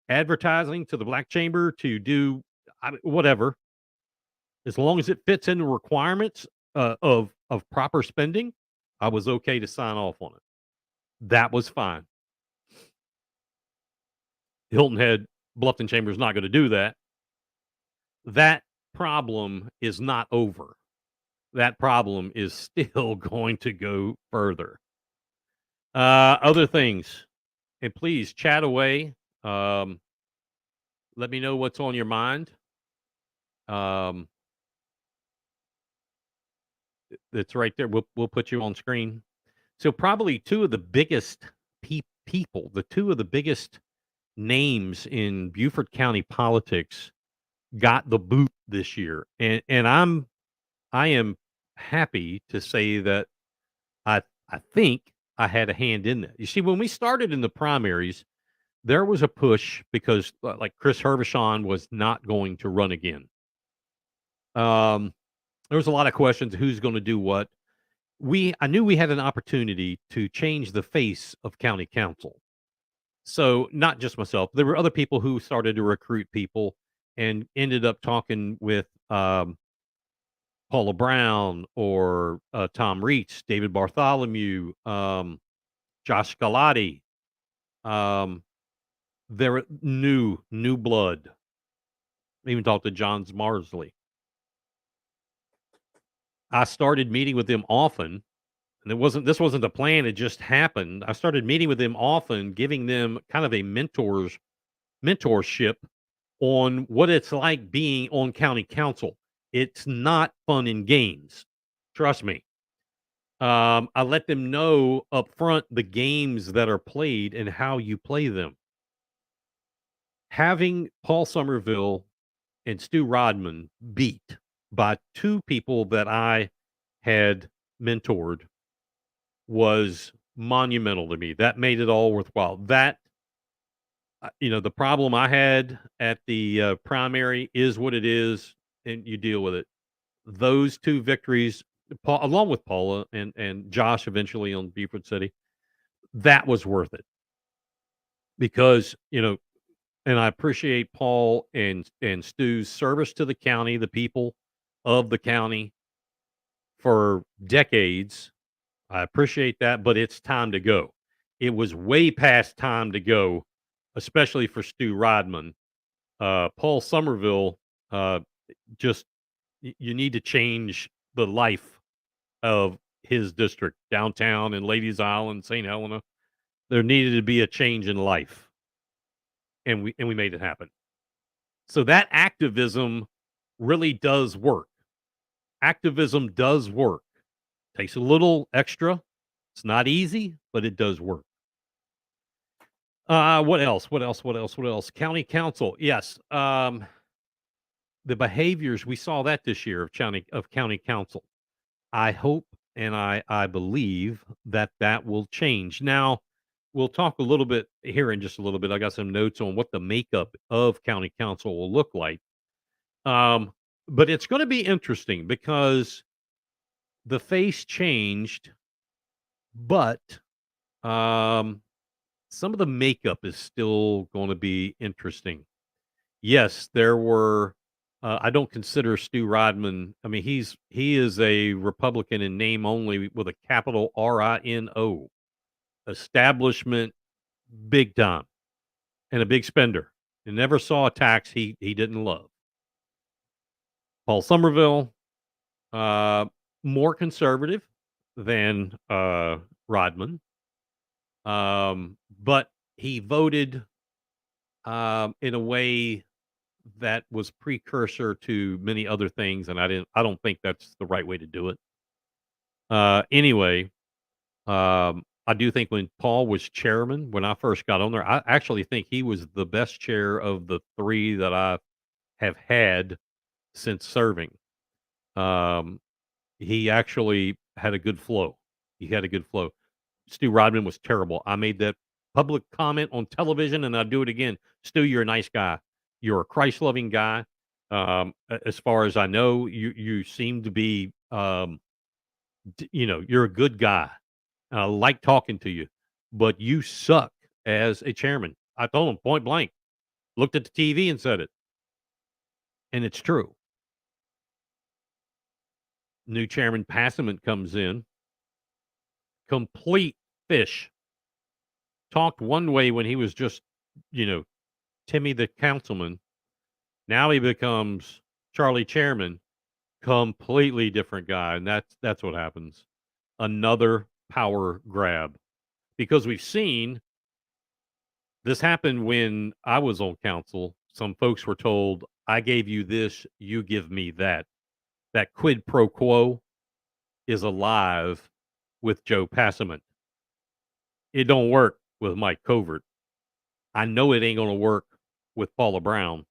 advertising to the Black Chamber to do whatever, as long as it fits in the requirements of proper spending, I was okay to sign off on it. That was fine. Hilton Head, Bluffton Chamber is not going to do that. That problem is not over. That problem is still going to go further. Other things, and please chat away. Um, Let me know what's on your mind. Um, it's right there. We'll put you on screen. So probably two of the biggest people, the two of the biggest names in Beaufort County politics, got the boot this year, and I am happy to say that I think I had a hand in that. You see, when we started in the primaries, there was a push because like Chris Hervishon was not going to run again. There was a lot of questions: who's going to do what? I knew we had an opportunity to change the face of county council. So not just myself, there were other people who started to recruit people and ended up talking with Paula Brown or Tom Reitz, David Bartholomew, Josh Galati. There were new blood. I even talked to John Marsley. I started meeting with them often, and this wasn't the plan, it just happened. I started meeting with them often, giving them kind of a mentorship on what it's like being on county council. It's not fun and games. Trust me. I let them know up front the games that are played and how you play them. Having Paul Somerville and Stu Rodman beat by two people that I had mentored was monumental to me. That made it all worthwhile. The problem I had at the primary is what it is, and you deal with it. Those two victories, along with Paula and Josh eventually on Beaufort City, that was worth it because and I appreciate Paul and Stu's service to the county, the people of the county for decades. I appreciate that, but it's time to go. It was way past time to go, especially for Stu Rodman. Paul Somerville, just you need to change the life of his district, downtown and Ladies Island, St. Helena. There needed to be a change in life, and we made it happen. So that activism really does work. activism does work. Takes a little extra. It's not easy, but it does work. What else? What else? What else? What else? County council. Yes. The behaviors we saw that this year of county council. I hope and I believe that that will change. Now, we'll talk a little bit here in just a little bit. I got some notes on what the makeup of county council will look like. Um, but it's going to be interesting because the face changed, but um, some of the makeup is still going to be interesting. Yes, there were. I don't consider Stu Rodman. I mean, he is a Republican in name only, with a capital RINO, establishment, big time, and a big spender. And never saw a tax he didn't love. Paul Somerville, uh, more conservative than Rodman, but he voted in a way that was precursor to many other things, and I don't think that's the right way to do it. Anyway, I do think when Paul was chairman, when I first got on there, I actually think he was the best chair of the 3 that I have had since serving. Um, he actually had a good flow. He had a good flow. Stu Rodman was terrible. I made that public comment on television, and I'll do it again. Stu, you're a nice guy. You're a Christ-loving guy. As far as I know, you seem to be, you're a good guy. I like talking to you, but you suck as a chairman. I told him point blank. Looked at the TV and said it, and it's true. New chairman Passament comes in, complete fish. Talked one way when he was just, you know, Timmy the councilman. Now he becomes Charlie Chairman, completely different guy, and that's what happens. Another power grab, because we've seen this happen when I was on council. Some folks were told, "I gave you this, you give me that." That quid pro quo is alive with Joe Passament. It don't work with Mike Covert. I know it ain't going to work with Paula Brown.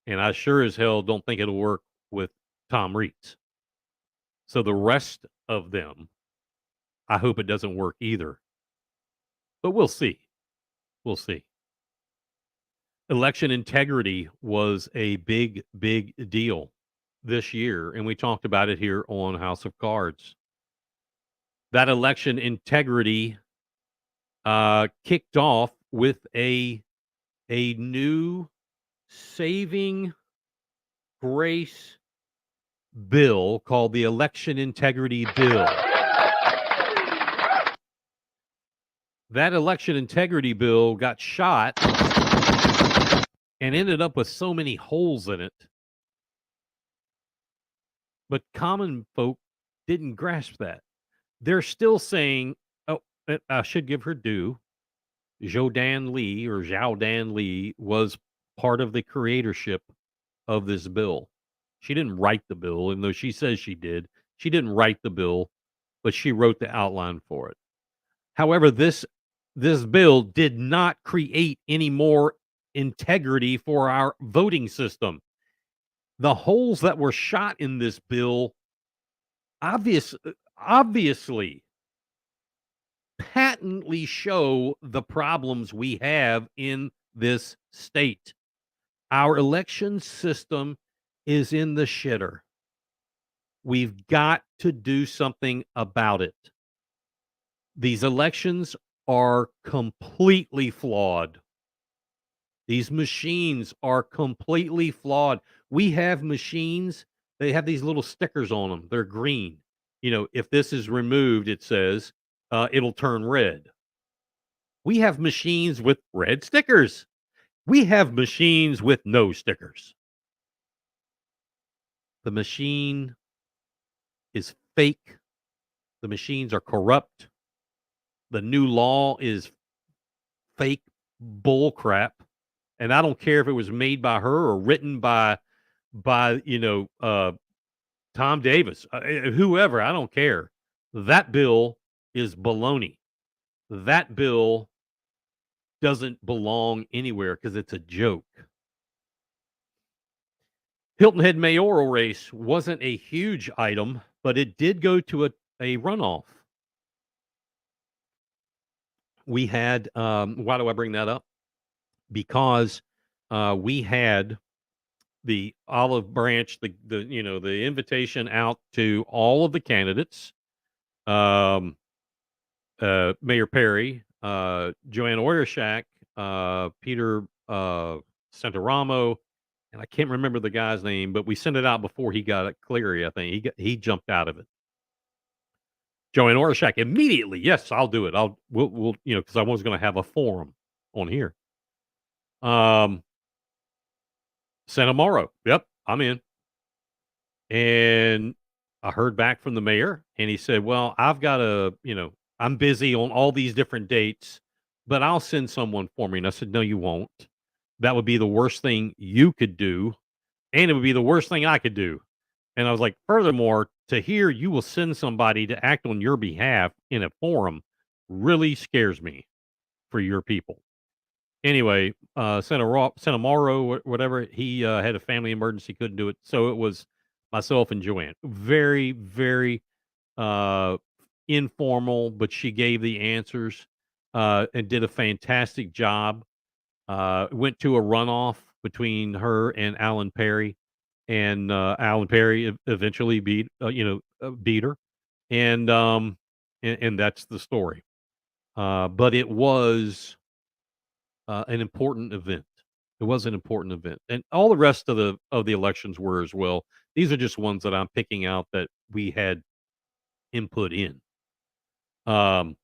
And I sure as hell don't think it'll work with Tom Reitz. So the rest of them, I hope it doesn't work either. But we'll see. We'll see. Election integrity was a big, big deal this year, and we talked about it here on House of Cards. That election integrity kicked off with a new saving grace bill called the Election Integrity Bill. That election integrity bill got shot and ended up with so many holes in it. But common folk didn't grasp that. They're still saying, oh, I should give her due. Zhou Dan Lee was part of the creatorship of this bill. She didn't write the bill, and though she says she did, she didn't write the bill, but she wrote the outline for it. However, this bill did not create any more integrity for our voting system. The holes that were shot in this bill obviously patently show the problems we have in this state. Our election system is in the shitter. We've got to do something about it. These elections are completely flawed. These machines are completely flawed. We have machines, they have these little stickers on them. They're green. If this is removed, it says it'll turn red. We have machines with red stickers. We have machines with no stickers. The machine is fake. The machines are corrupt. The new law is fake bull crap. And I don't care if it was made by her or written by Tom Davis, whoever, I don't care. That bill is baloney. That bill doesn't belong anywhere because it's a joke. Hilton Head mayoral race wasn't a huge item, but it did go to a runoff. We had, why do I bring that up? Because we had the olive branch, the invitation out to all of the candidates, um, Mayor Perry, Joanne Oyershak, Peter Santaramo, and I can't remember the guy's name, but we sent it out before he got it Cleary. I think he jumped out of it. Joanne Orishak immediately, yes, I'll do it. We'll because I was going to have a forum on here. Santa Mauro, yep, I'm in. And I heard back from the mayor, and he said, "Well, I've got I'm busy on all these different dates, but I'll send someone for me." And I said, "No, you won't. That would be the worst thing you could do, and it would be the worst thing I could do." And I was like, "Furthermore, to hear you will send somebody to act on your behalf in a forum really scares me for your people." Anyway, Santa Mauro, whatever, he had a family emergency, couldn't do it. So it was myself and Joanne. Very, very uh, informal, but she gave the answers and did a fantastic job. Went to a runoff between her and Alan Perry, and Alan Perry eventually beat her, and and that's the story. But it was an important event. It was an important event, and all the rest of the elections were as well. These are just ones that I'm picking out that we had input in. Um,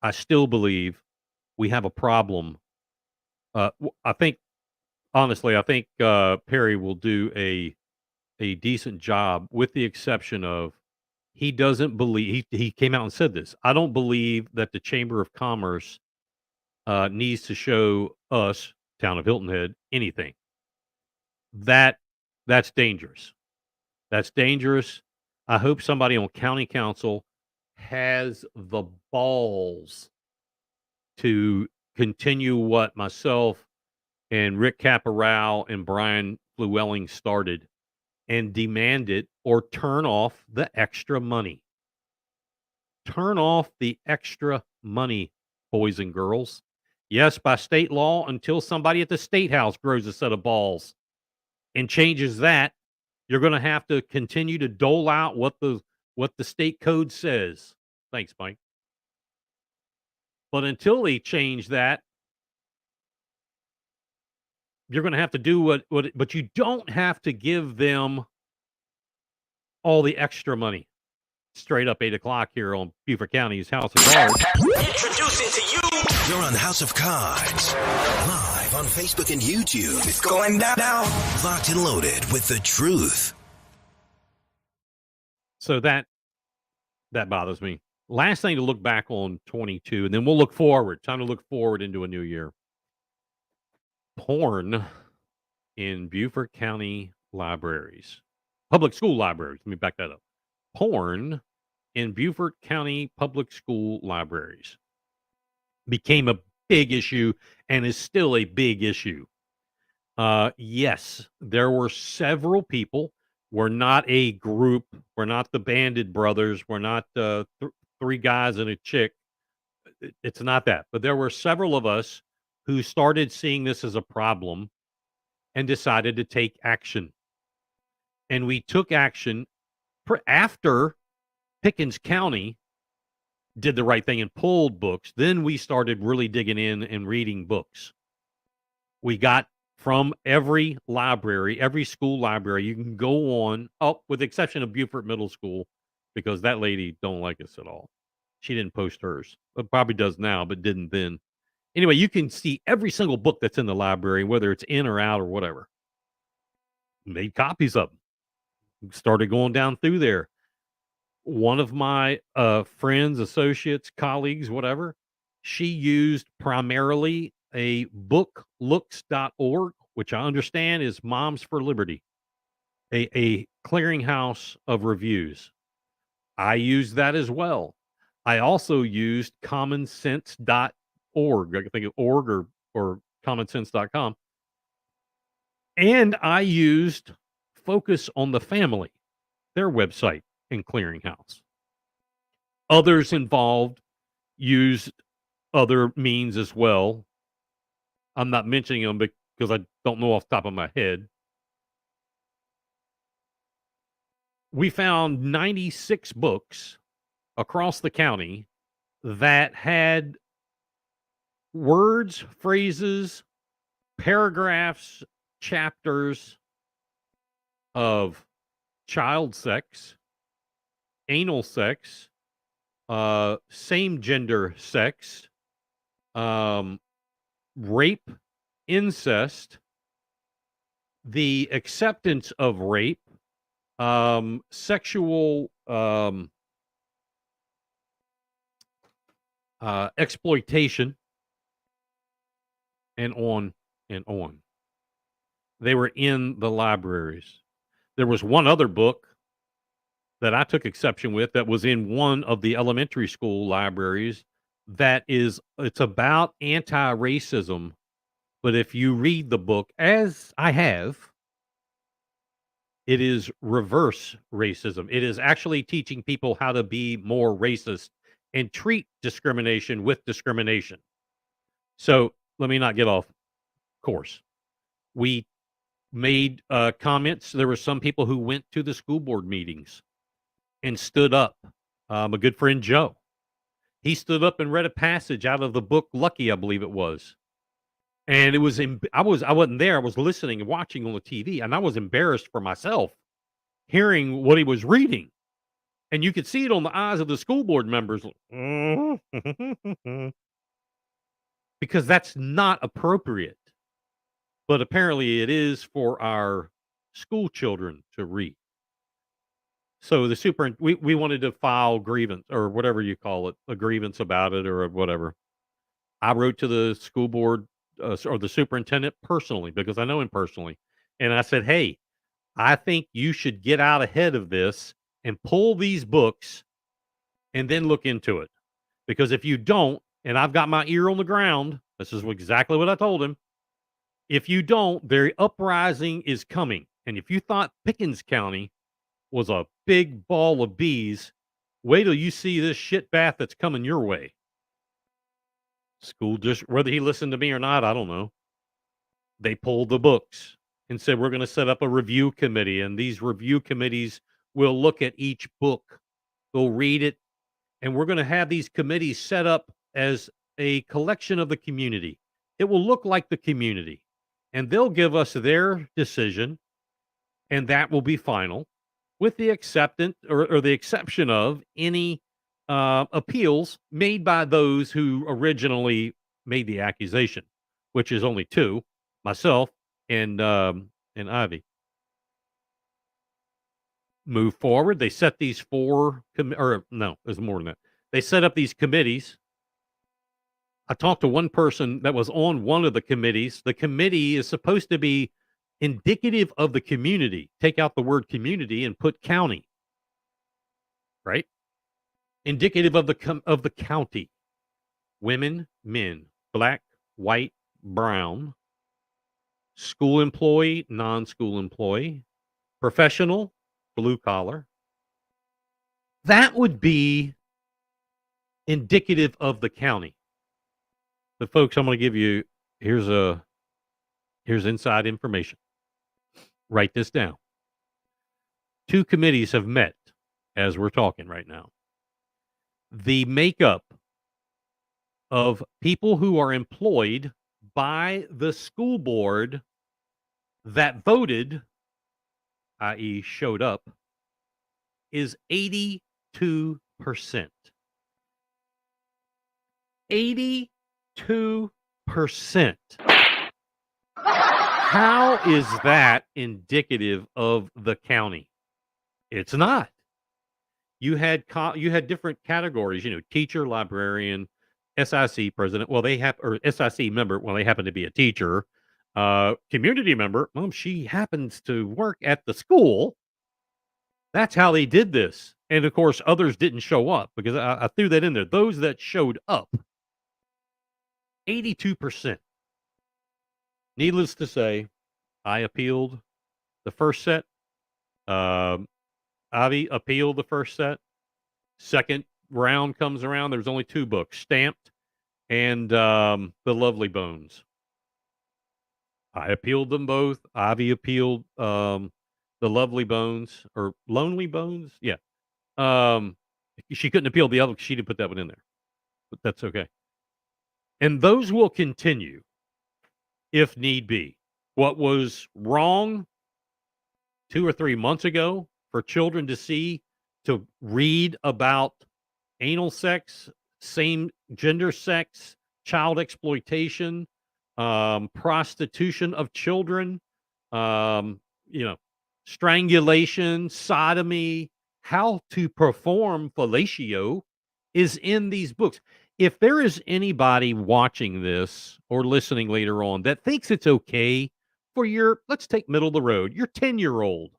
I still believe we have a problem. I think honestly, I think Perry will do a decent job, with the exception of he doesn't believe he came out and said this. I don't believe that the Chamber of Commerce needs to show us, town of Hilton Head, anything. That that's dangerous. That's dangerous. I hope somebody on county council has the balls to continue what myself and Rick Caporal and Brian Llewellyn started and demand it, or turn off the extra money. Turn off the extra money, boys and girls. Yes, by state law, until somebody at the state house grows a set of balls and changes that, you're going to have to continue to dole out what the state code says. Thanks, Mike. But until they change that, you're going to have to do but you don't have to give them all the extra money. Straight up 8 o'clock here on Beaufort County's House of Cards. Introducing to you. You're on House of Cards, live on Facebook and YouTube. It's going down. Locked and loaded with the truth. So that bothers me. Last thing to look back on 22, and then we'll look forward. Time to look forward into a new year. Porn in Beaufort County libraries, public school libraries. Let me back that up. Porn in Beaufort County public school libraries became a big issue and is still a big issue. Yes, there were several people. We're not a group. We're not the Banded Brothers. We're not three guys and a chick. It's not that. But there were several of us who started seeing this as a problem and decided to take action. And we took action after Pickens County did the right thing and pulled books. Then we started really digging in and reading books. We got from every library, every school library. You can go on, with the exception of Beaufort Middle School, because that lady don't like us at all. She didn't post hers. It probably does now, but didn't then. Anyway, you can see every single book that's in the library, whether it's in or out or whatever. Made copies of them. Started going down through there. One of my friends, associates, colleagues, whatever, she used primarily a booklooks.org, which I understand is Moms for Liberty, a clearinghouse of reviews. I used that as well. I also used commonsense.org. I think of org or commonsense.com. And I used Focus on the Family, their website and clearinghouse. Others involved used other means as well. I'm not mentioning them because I don't know off the top of my head. We found 96 books across the county that had words, phrases, paragraphs, chapters of child sex, anal sex, same gender sex, rape, incest, the acceptance of rape, sexual exploitation, and on and on. They were in the libraries. There was one other book that I took exception with that was in one of the elementary school libraries it's about anti-racism, but if you read the book, as I have, it is reverse racism. It is actually teaching people how to be more racist and treat discrimination with discrimination. So let me not get off course. We made comments. There were some people who went to the school board meetings and stood up. A good friend, Joe, he stood up and read a passage out of the book Lucky, I believe it was. And it was I wasn't there. I was listening and watching on the TV, and I was embarrassed for myself hearing what he was reading. And you could see it on the eyes of the school board members because that's not appropriate. But apparently it is for our school children to read. So we wanted to file grievance or whatever you call it, a grievance about it or whatever. I wrote to the school board or the superintendent personally because I know him personally. And I said, hey, I think you should get out ahead of this and pull these books and then look into it. Because if you don't, and I've got my ear on the ground, this is exactly what I told him. If you don't, their uprising is coming. And if you thought Pickens County was a big ball of bees, wait till you see this shit bath that's coming your way. School district, whether he listened to me or not, I don't know. They pulled the books and said, we're going to set up a review committee. And these review committees will look at each book. They'll read it. And we're going to have these committees set up as a collection of the community. It will look like the community. And they'll give us their decision. And that will be final, with the acceptance or the exception of any appeals made by those who originally made the accusation, which is only two, myself and Ivy. Move forward. They set these there's more than that. They set up these committees. I talked to one person that was on one of the committees. The committee is supposed to be indicative of the community. Take out the word community and put county. Right? Indicative of the county. Women, men, black, white, brown, school employee, non-school employee, professional, blue collar. That would be indicative of the county. But folks, I'm going to give you here's inside information. Write this down. 2 committees have met as we're talking right now. The makeup of people who are employed by the school board that voted, i.e. showed up, is 82%. 82%. How is that indicative of the county? It's not. You had different categories, teacher, librarian, SIC president. Well, or SIC member. Well, they happen to be a teacher. Community member. Well, she happens to work at the school. That's how they did this. And of course, others didn't show up because I threw that in there. Those that showed up, 82%. Needless to say, I appealed the first set. Um, Avi appealed the first set. Second round comes around. There's only 2 books, Stamped and The Lovely Bones. I appealed them both. Avi appealed The Lovely Bones or Lonely Bones. Yeah. Um, she couldn't appeal the other. She didn't put that one in there, but that's okay. And those will continue if need be. What was wrong 2 or 3 months ago for children to see, to read about anal sex, same gender sex, child exploitation, prostitution of children, you know, strangulation, sodomy, how to perform fellatio is in these books. If there is anybody watching this or listening later on that thinks it's okay for your, let's take middle of the road, your 10-year-old,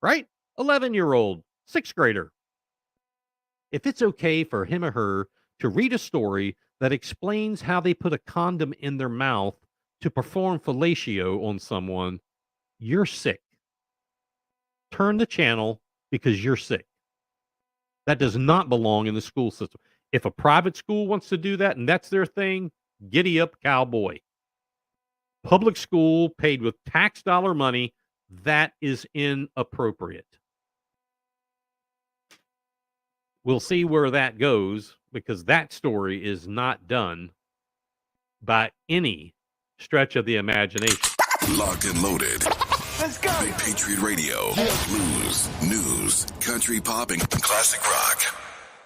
right? 11-year-old, 6th grader. If it's okay for him or her to read a story that explains how they put a condom in their mouth to perform fellatio on someone, you're sick. Turn the channel because you're sick. That does not belong in the school system. If a private school wants to do that and that's their thing, giddy up, cowboy. Public school paid with tax dollar money, that is inappropriate. We'll see where that goes because that story is not done by any stretch of the imagination. Locked and loaded. Let's go. Big Patriot Radio. Blues, news, country pop, and classic rock.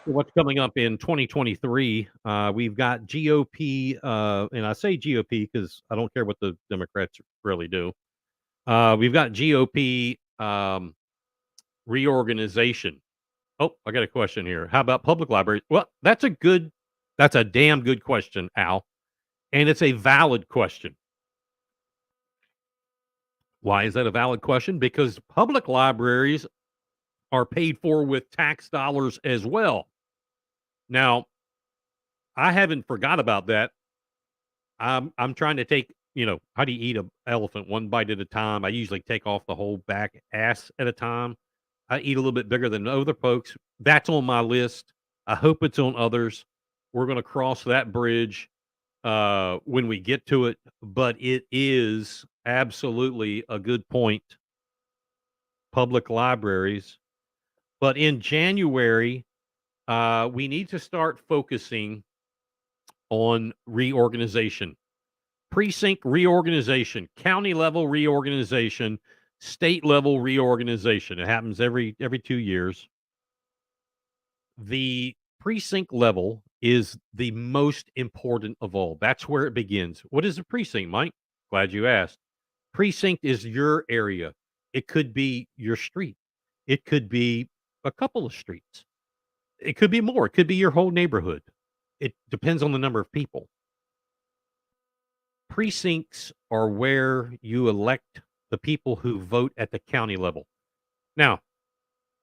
What's coming up in 2023? We've got GOP, and I say GOP because I don't care what the Democrats really do. We've got GOP reorganization. Oh, I got a question here. How about public libraries? Well, that's a damn good question, Al. And it's a valid question. Why is that a valid question? Because public libraries are paid for with tax dollars as well. Now, I haven't forgot about that. I'm trying to take, how do you eat an elephant one bite at a time? I usually take off the whole back ass at a time. I eat a little bit bigger than other folks. That's on my list. I hope it's on others. We're going to cross that bridge when we get to it, but it is absolutely a good point. Public libraries. But in January, we need to start focusing on reorganization, precinct reorganization, county level reorganization, state level reorganization. It happens every 2 years. The precinct level is the most important of all. That's where it begins. What is a precinct, Mike? Glad you asked. Precinct is your area. It could be your street. It could be a couple of streets. It could be more. It could be your whole neighborhood. It depends on the number of people. Precincts are where you elect the people who vote at the county level. Now,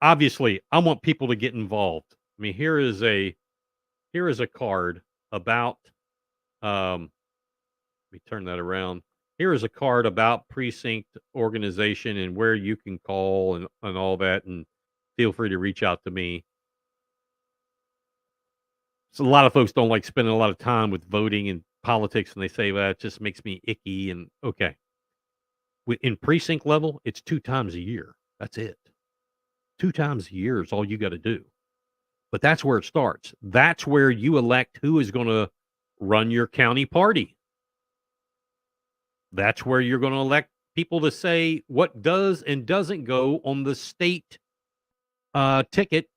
obviously, I want people to get involved. I mean, here is a card about let me turn that around. Here is a card about precinct organization and where you can call and all that, and feel free to reach out to me. So a lot of folks don't like spending a lot of time with voting and politics, and they say, well, it just makes me icky. And okay. In precinct level, it's 2 times a year. That's it. 2 times a year is all you got to do. But that's where it starts. That's where you elect who is going to run your county party. That's where you're going to elect people to say what does and doesn't go on the state ticket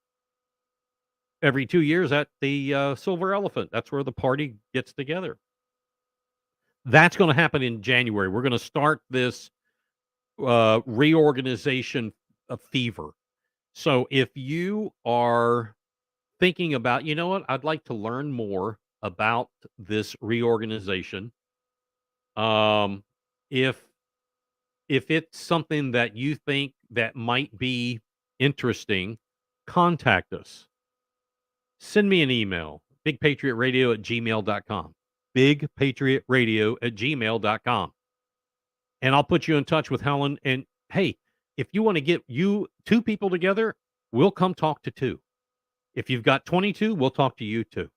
every 2 years at the Silver Elephant. That's where the party gets together. That's going to happen in January. We're going to start this reorganization of fever. So if you are thinking about, you know what, I'd like to learn more about this reorganization. If it's something that you think that might be interesting, contact us. Send me an email, bigpatriotradio@gmail.com. Bigpatriotradio@gmail.com. And I'll put you in touch with Helen. And hey, if you want to get you two people together, we'll come talk to two. If you've got 22, we'll talk to you too.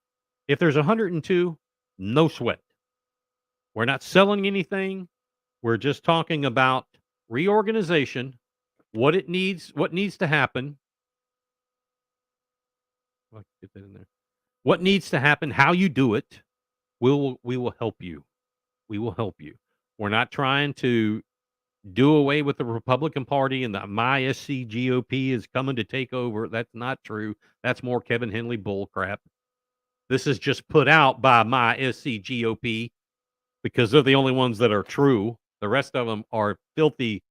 If there's 102, no sweat. We're not selling anything. We're just talking about reorganization, what needs to happen. I'll get that in there. What needs to happen, how you do it. We will help you. We will help you. We're not trying to do away with the Republican Party and the MySC GOP is coming to take over. That's not true. That's more Kevin Henley bullcrap. This is just put out by MySC GOP because they're the only ones that are true. The rest of them are filthy,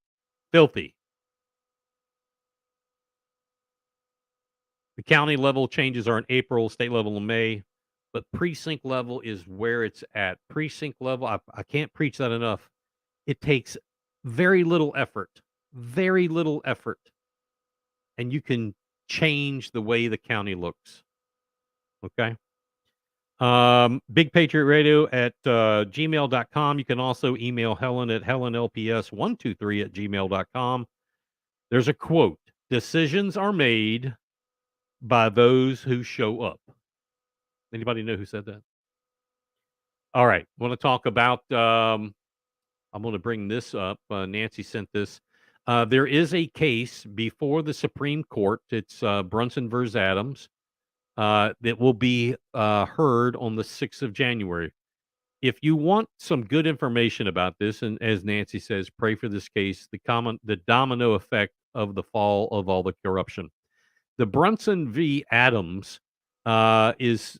filthy. The county level changes are in April, state level in May, but precinct level is where it's at. Precinct level, I can't preach that enough. It takes very little effort, and you can change the way the county looks. Okay. Big Patriot Radio at gmail.com. You can also email Helen at helenlps123@gmail.com. There's a quote: decisions are made by those who show up. Anybody know who said that? All right. I want to talk about, I'm going to bring this up. Nancy sent this. There is a case before the Supreme Court. It's Brunson versus Adams. That will be heard on the 6th of January. If you want some good information about this, and as Nancy says, pray for this case, the domino effect of the fall of all the corruption. The Brunson v. Adams is,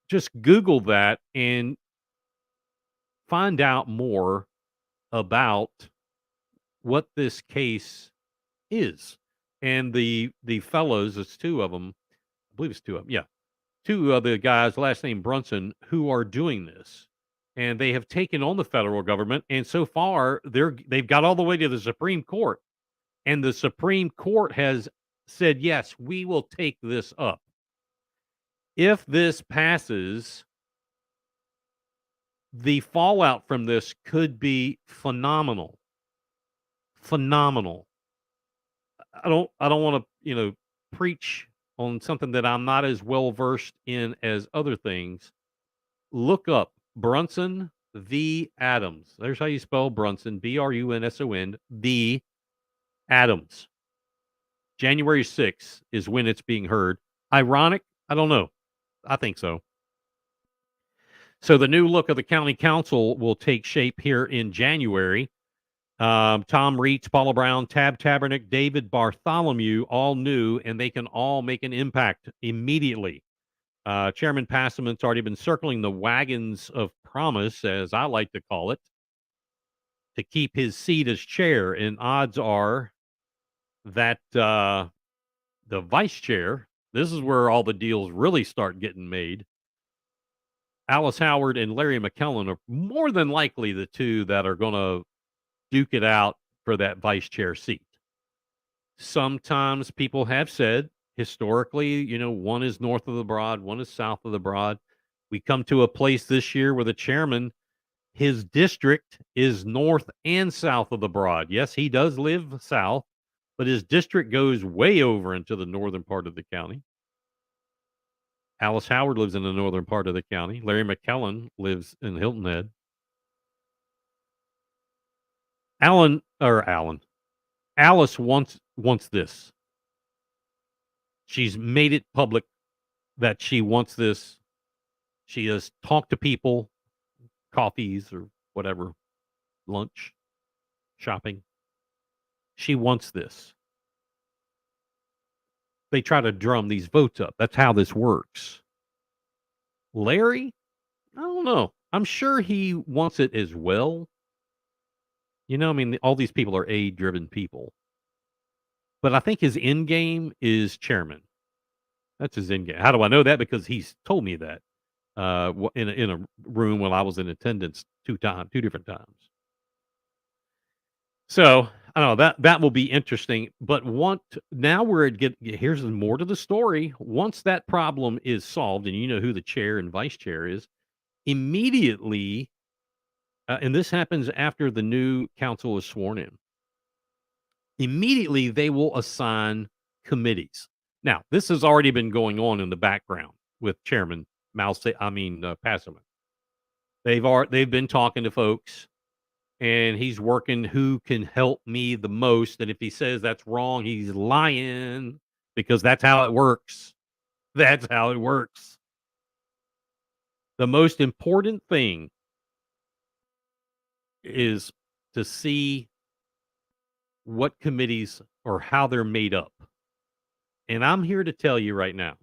just Google that and find out more about what this case is. And the fellows, it's two of them, I believe it's two of them, yeah. Two of the guys, last name Brunson, who are doing this. And they have taken on the federal government, and so far they've got all the way to the Supreme Court. And the Supreme Court has said, yes, we will take this up. If this passes, the fallout from this could be phenomenal. Phenomenal. I don't want to, preach on something that I'm not as well versed in as other things. Look up Brunson v. Adams. There's how you spell Brunson, Brunson, v. Adams. January 6th is when it's being heard. Ironic? I don't know. I think so. So the new look of the county council will take shape here in January. Tom Reitz, Paula Brown, Tab Tabernick, David Bartholomew, all new, and they can all make an impact immediately. Chairman Passament's already been circling the wagons of promise, as I like to call it, to keep his seat as chair. And odds are that the vice chair, this is where all the deals really start getting made. Alice Howard and Larry McKellen are more than likely the two that are going to duke it out for that vice chair seat. Sometimes people have said, historically, one is north of the Broad, one is south of the Broad. We come to a place this year where the chairman, his district is north and south of the Broad. Yes, he does live south, but his district goes way over into the northern part of the county. Alice Howard lives in the northern part of the county. Larry McKellen lives in Hilton Head. Alice wants this. She's made it public that she wants this. She has talked to people, coffees or whatever, lunch, shopping. She wants this. They try to drum these votes up. That's how this works. Larry, I don't know. I'm sure he wants it as well. All these people are aid-driven people. But I think his end game is chairman. That's his end game. How do I know that? Because he's told me that in a room when I was in attendance two different times. So I don't know that will be interesting. But now we're here's more to the story. Once that problem is solved, and you know who the chair and vice chair is, immediately, and this happens after the new council is sworn in. Immediately, they will assign committees. Now, this has already been going on in the background with Chairman Passman. They've been talking to folks, and he's working who can help me the most. And if he says that's wrong, he's lying because that's how it works. That's how it works. The most important thing is to see what committees or how they're made up. And I'm here to tell you right now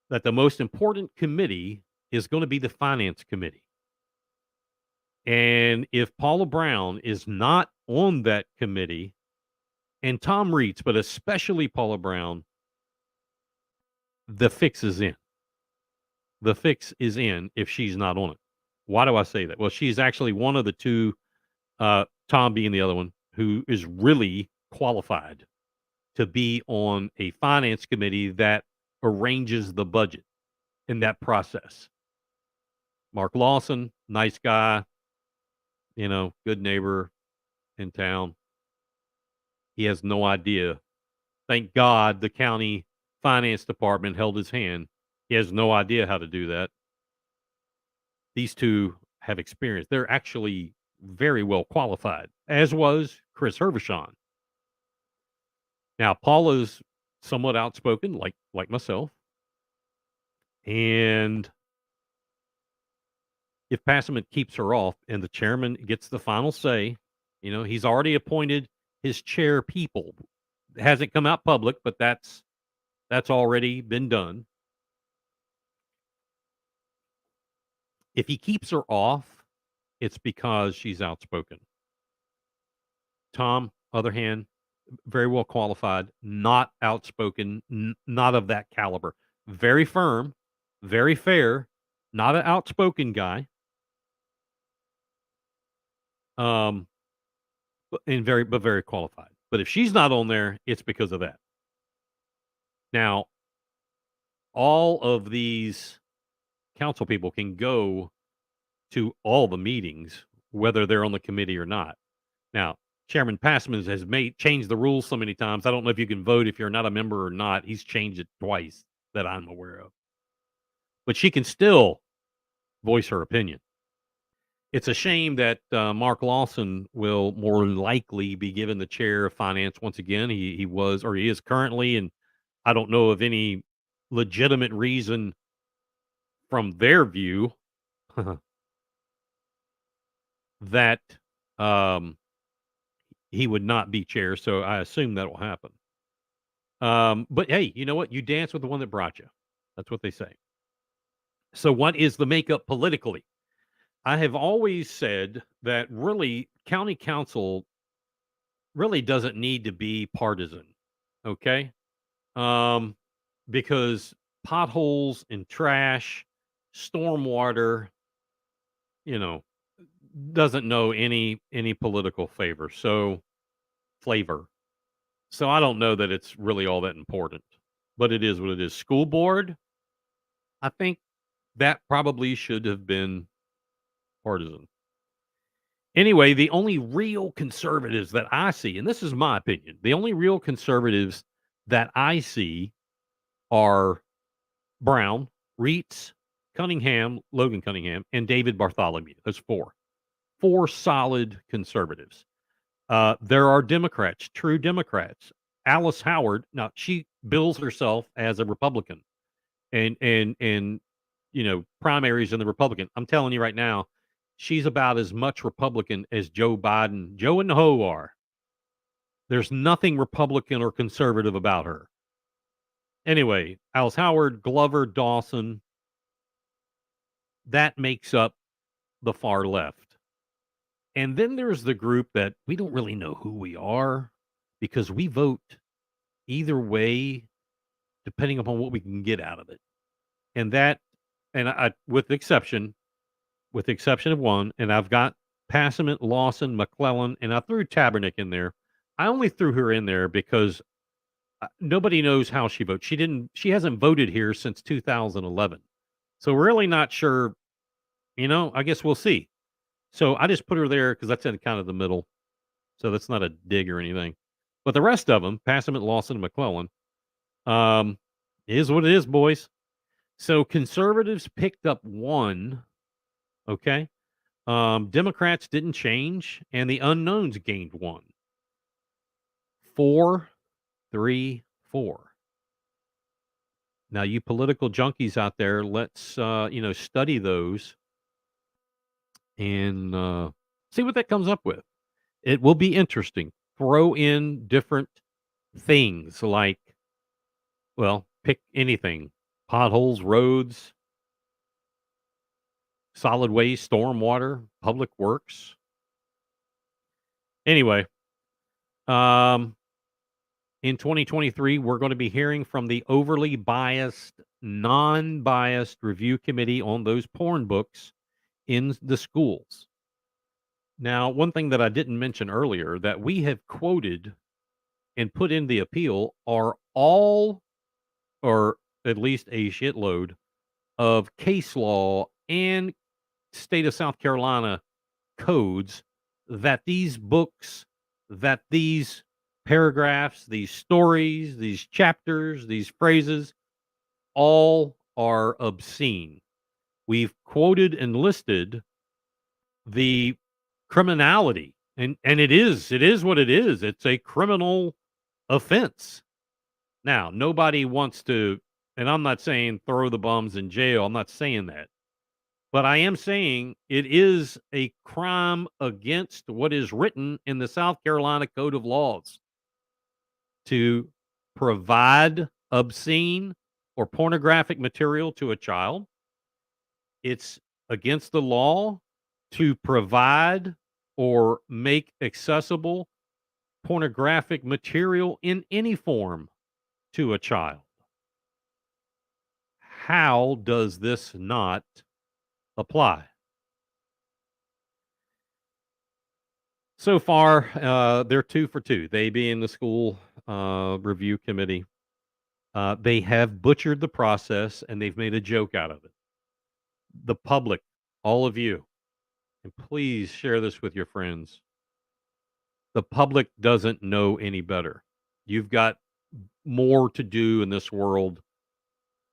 that the most important committee is going to be the finance committee. And if Paula Brown is not on that committee, and Tom Reitz, but especially Paula Brown, the fix is in. The fix is in if she's not on it. Why do I say that? Well, she's actually one of the two, Tom being the other one, who is really qualified to be on a finance committee that arranges the budget in that process. Mark Lawson, nice guy, good neighbor in town. He has no idea. Thank God the county finance department held his hand. He has no idea how to do that. These two have experience. They're actually very well qualified, as was Chris Hervishon. Now, Paula's somewhat outspoken, like myself. And if Passman keeps her off and the chairman gets the final say, he's already appointed his chair people. It hasn't come out public, but that's already been done. If he keeps her off, it's because she's outspoken. Tom, other hand, very well qualified, not outspoken, not of that caliber. Very firm, very fair, not an outspoken guy. But very qualified. But if she's not on there, it's because of that. Now, all of these council people can go to all the meetings, whether they're on the committee or not. Now, Chairman Passman has changed the rules so many times. I don't know if you can vote if you're not a member or not. He's changed it twice that I'm aware of. But she can still voice her opinion. It's a shame that Mark Lawson will more likely be given the chair of finance once again. He was, or he is currently, and I don't know of any legitimate reason from their view that he would not be chair. So I assume that will happen. But hey, you know what? You dance with the one that brought you. That's what they say. So what is the makeup politically? I have always said that really county council really doesn't need to be partisan. Okay. Because potholes and trash, stormwater, doesn't know any political flavor. So I don't know that it's really all that important, but it is what it is. School board, I think that probably should have been partisan. Anyway, the only real conservatives that I see, and this is my opinion, the only real conservatives that I see are Brown, Reitz, Logan Cunningham, and David Bartholomew. Those four solid conservatives. There are Democrats, true Democrats. Alice Howard, now she bills herself as a Republican, and primaries in the Republican. I'm telling you right now, she's about as much Republican as Joe Biden, Joe and the Ho are. There's nothing Republican or conservative about her. Anyway, Alice Howard, Glover, Dawson, that makes up the far left. And then there's the group that we don't really know who we are because we vote either way, depending upon what we can get out of it. And I with the exception of one, and I've got Passament, Lawson, McClellan, and I threw Tabernick in there. I only threw her in there because nobody knows how she votes. She hasn't voted here since 2011. So we're really not sure, I guess we'll see. So I just put her there because that's in kind of the middle. So that's not a dig or anything. But the rest of them, Passament, Lawson, and McClellan, um, is what it is, boys. So conservatives picked up one. Okay. Democrats didn't change, and the unknowns gained one. 4, 3, 4. Now, you political junkies out there, let's study those and see what that comes up with. It will be interesting. Throw in different things like, well, pick anything: potholes, roads, solid waste, stormwater, public works. Anyway, um, in 2023, we're going to be hearing from the overly biased, non-biased review committee on those porn books in the schools. Now, one thing that I didn't mention earlier that we have quoted and put in the appeal are all, or at least a shitload of case law and state of South Carolina codes that these books, that these paragraphs, these stories, these chapters, these phrases, all are obscene. We've quoted and listed the criminality, and it is what it is. It's a criminal offense. Now, nobody wants to, and I'm not saying throw the bums in jail. I'm not saying that. But I am saying it is a crime against what is written in the South Carolina Code of Laws to provide obscene or pornographic material to a child. It's against the law to provide or make accessible pornographic material in any form to a child. How does this not apply? So far, they're 2 for 2. They being the school review committee. They have butchered the process and they've made a joke out of it. The public, all of you, and please share this with your friends. The public doesn't know any better. You've got more to do in this world.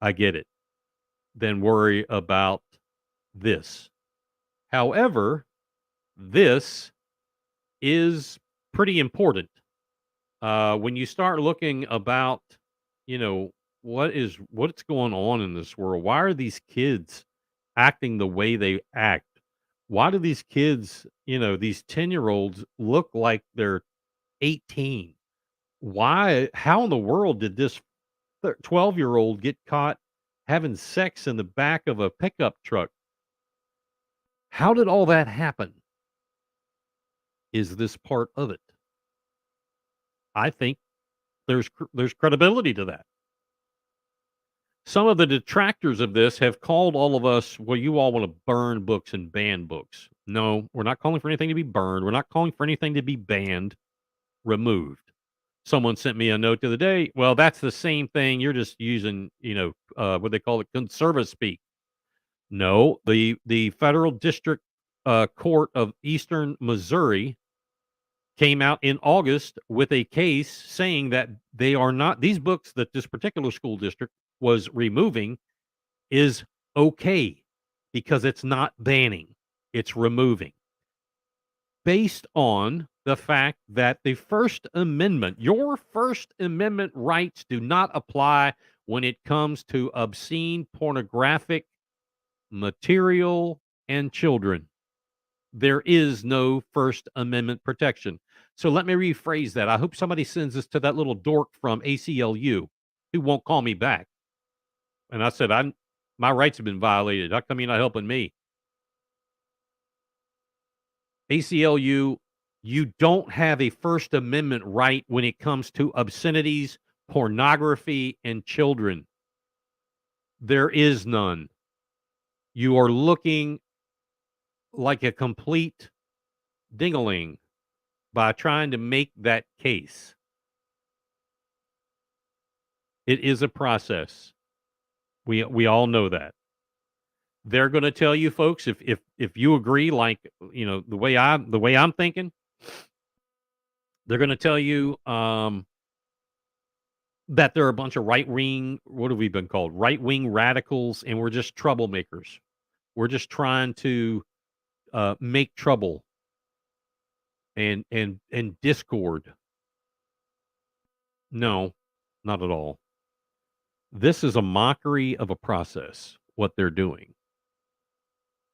I get it. Than worry about this. However, this is pretty important. When you start looking about, what's going on in this world? Why are these kids acting the way they act? Why do these kids, these 10-year-olds look like they're 18? How in the world did this 12-year-old get caught having sex in the back of a pickup truck? How did all that happen? Is this part of it? I think there's credibility to that. Some of the detractors of this have called all of us, well, you all want to burn books and ban books. No, we're not calling for anything to be burned. We're not calling for anything to be banned, removed. Someone sent me a note the other day. Well, that's the same thing. You're just using, what they call it, conservative speak. No, the Federal District Court of Eastern Missouri came out in August with a case saying that they are not, these books that this particular school district was removing is okay because it's not banning, it's removing. Based on the fact that the First Amendment, your First Amendment rights do not apply when it comes to obscene pornographic material and children. There is no First Amendment protection. So let me rephrase that. I hope somebody sends this to that little dork from ACLU who won't call me back. And I said, my rights have been violated. How come you're not helping me? ACLU, you don't have a First Amendment right when it comes to obscenities, pornography, and children. There is none. You are looking like a complete ding-a-ling by trying to make that case. It is a process. We all know that. They're going to tell you, folks, if you agree, like the way I'm thinking, they're going to tell you that there are a bunch of right wing. What have we been called? Right wing radicals, and we're just troublemakers. We're just trying to make trouble and discord. No, not at all. This is a mockery of a process. What they're doing.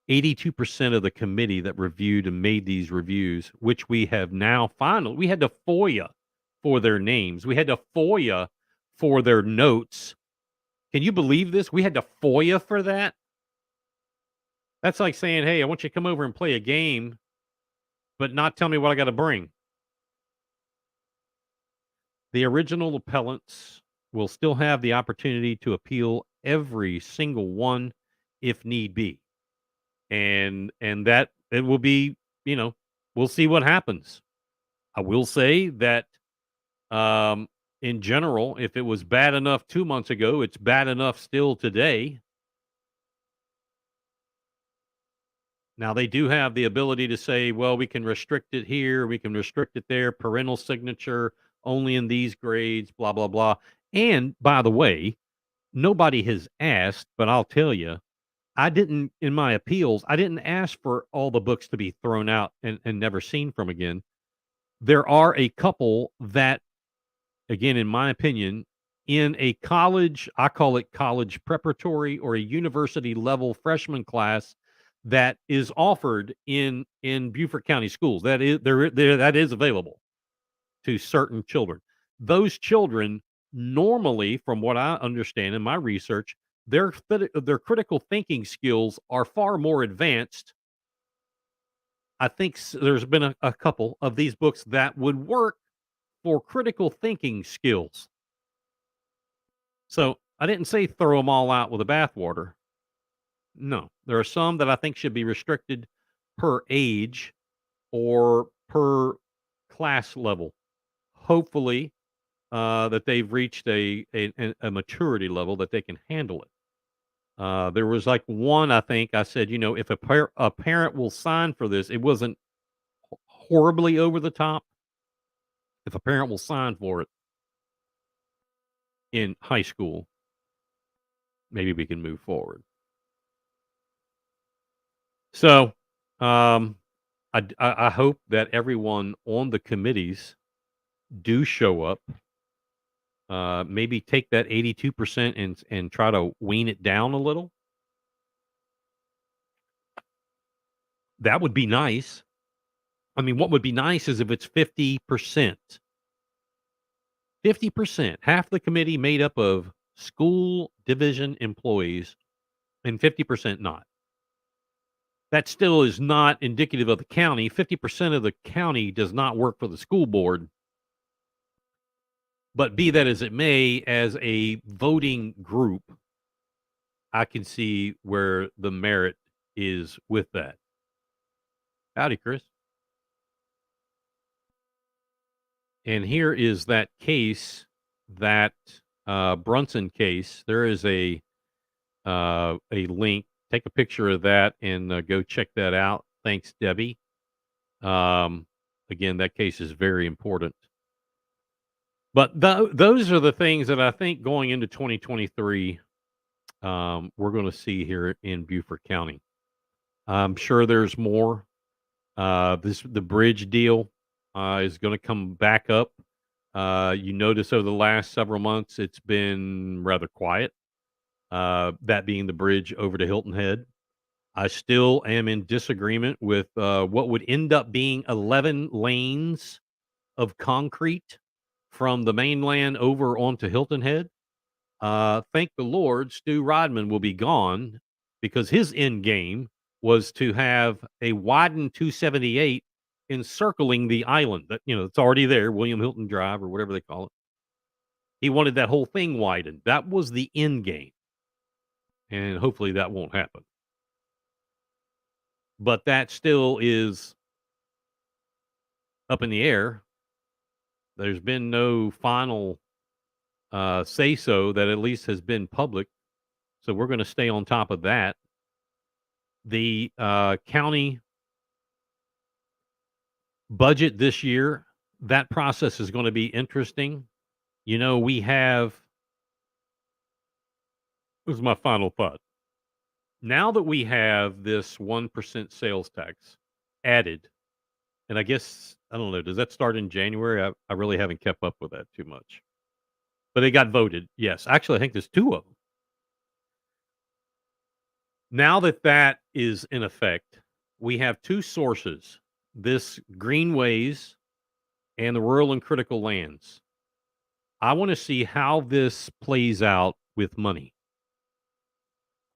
82% of the committee that reviewed and made these reviews, which we have now finally, we had to FOIA for their names. We had to FOIA for their notes. Can you believe this? We had to FOIA for that. That's like saying, hey, I want you to come over and play a game, but not tell me what I got to bring. The original appellants will still have the opportunity to appeal every single one if need be. And that it will be, we'll see what happens. I will say that in general, if it was bad enough 2 months ago, it's bad enough still today. Now they do have the ability to say, well, we can restrict it here, we can restrict it there, parental signature only in these grades, blah blah blah. And by the way, nobody has asked, but I'll tell you, I didn't, in my appeals, I didn't ask for all the books to be thrown out and never seen from again. There are a couple that, again, in my opinion, in a college, I call it college preparatory or a university level freshman class that is offered in Beaufort County schools. That is there that is available to certain children. Those children normally, from what I understand in my research, their critical thinking skills are far more advanced. I think there's been a couple of these books that would work for critical thinking skills. So I didn't say throw them all out with the bathwater. No, there are some that I think should be restricted per age or per class level. Hopefully, that they've reached a maturity level that they can handle it. There was like one, I think I said, if a parent will sign for this, it wasn't horribly over the top. If a parent will sign for it in high school, maybe we can move forward. So, I hope that everyone on the committees do show up. Maybe take that 82% and try to wean it down a little. That would be nice. I mean, what would be nice is if it's 50%. 50%, half the committee made up of school division employees and 50% not. That still is not indicative of the county. 50% of the county does not work for the school board. But be that as it may, as a voting group, I can see where the merit is with that. Howdy, Chris. And here is that case, that Brunson case. There is a link. Take a picture of that and go check that out. Thanks, Debbie. Again, that case is very important. But those are the things that I think going into 2023, we're going to see here in Beaufort County. I'm sure there's more. The bridge deal is going to come back up. You notice over the last several months, it's been rather quiet. That being the bridge over to Hilton Head. I still am in disagreement with what would end up being 11 lanes of concrete from the mainland over onto Hilton Head. Thank the Lord, Stu Rodman will be gone because his end game was to have a widened 278 encircling the island that, it's already there, William Hilton Drive or whatever they call it. He wanted that whole thing widened. That was the end game. And hopefully that won't happen. But that still is up in the air. There's been no final say-so that at least has been public, so we're gonna stay on top of that. The, county budget this year, that process is gonna be interesting. You know, we have this is my final thought. Now that we have this 1% sales tax added, and I guess, I don't know, does that start in January? I really haven't kept up with that too much. But it got voted, yes. Actually, I think there's 2 of them. Now that that is in effect, we have 2 sources, this greenways and the rural and critical lands. I wanna see how this plays out with money.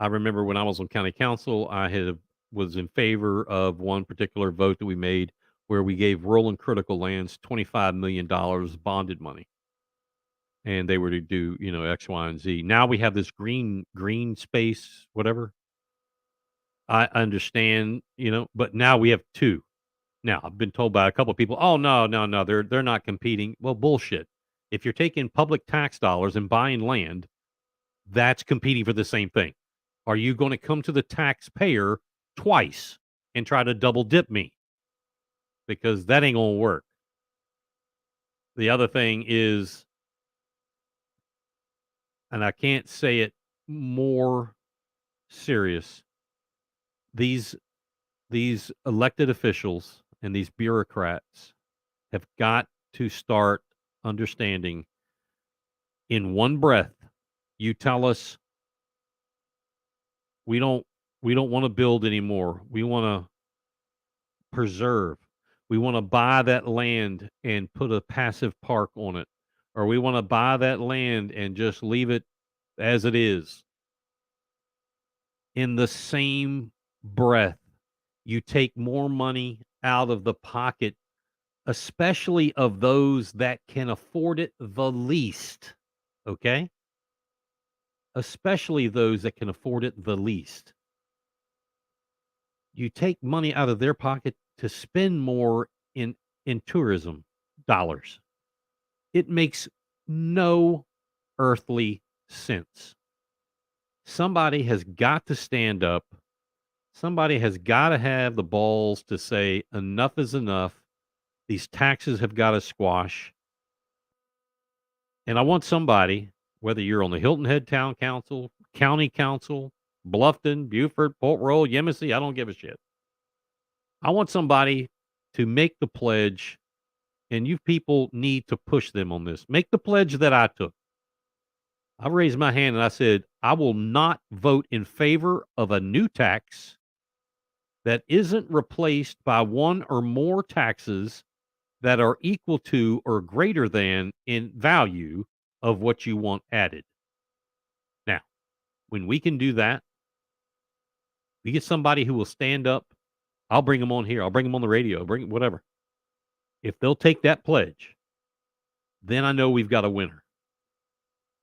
I remember when I was on county council, was in favor of one particular vote that we made where we gave rural and critical lands $25 million bonded money, and they were to do, you know, X, Y, and Z. Now we have this green space, whatever. I understand, you know, but now we have 2. Now, I've been told by a couple of people, "Oh, no, no, no, they're not competing." Well, bullshit. If you're taking public tax dollars and buying land, that's competing for the same thing. Are you gonna come to the taxpayer twice and try to double dip me? Because that ain't gonna work. The other thing is, and I can't say it more serious, these these elected officials and these bureaucrats have got to start understanding in one breath. You tell us we don't want to build anymore. We want to preserve. We want to buy that land and put a passive park on it, or we want to buy that land and just leave it as it is. In the same breath, you take more money out of the pocket, especially of those that can afford it the least. Okay? Especially those that can afford it the least. You take money out of their pocket to spend more in tourism dollars. It makes no earthly sense. Somebody has got to stand up. Somebody has got to have the balls to say enough is enough. These taxes have got to squash. And I want somebody, whether you're on the Hilton Head Town Council, County Council, Bluffton, Beaufort, Port Royal, Yemassee, I don't give a shit. I want somebody to make the pledge, and you people need to push them on this. Make the pledge that I took. I raised my hand and I said, I will not vote in favor of a new tax that isn't replaced by one or more taxes that are equal to or greater than in value of what you want added. Now, when we can do that, we get somebody who will stand up. I'll bring them on here. I'll bring them on the radio. Bring whatever. If they'll take that pledge, then I know we've got a winner.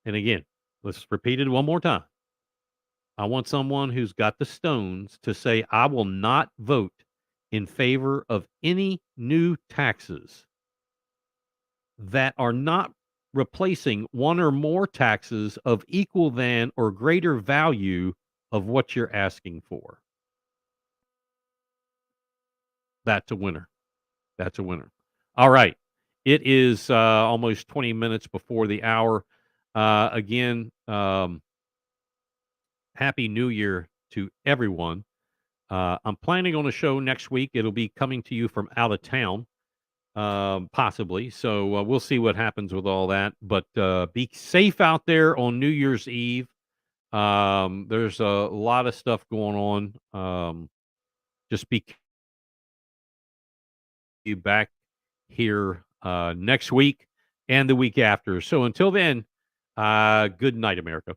And again, let's repeat it one more time. I want someone who's got the stones to say, I will not vote in favor of any new taxes that are not replacing one or more taxes of equal than or greater value of what you're asking for. That's a winner. That's a winner. All right. It is almost 20 minutes before the hour. Again, Happy New Year to everyone. I'm planning on a show next week. It'll be coming to you from out of town, possibly. So we'll see what happens with all that. But be safe out there on New Year's Eve. There's a lot of stuff going on. Just be back here next week and the week after. So until then, good night, America.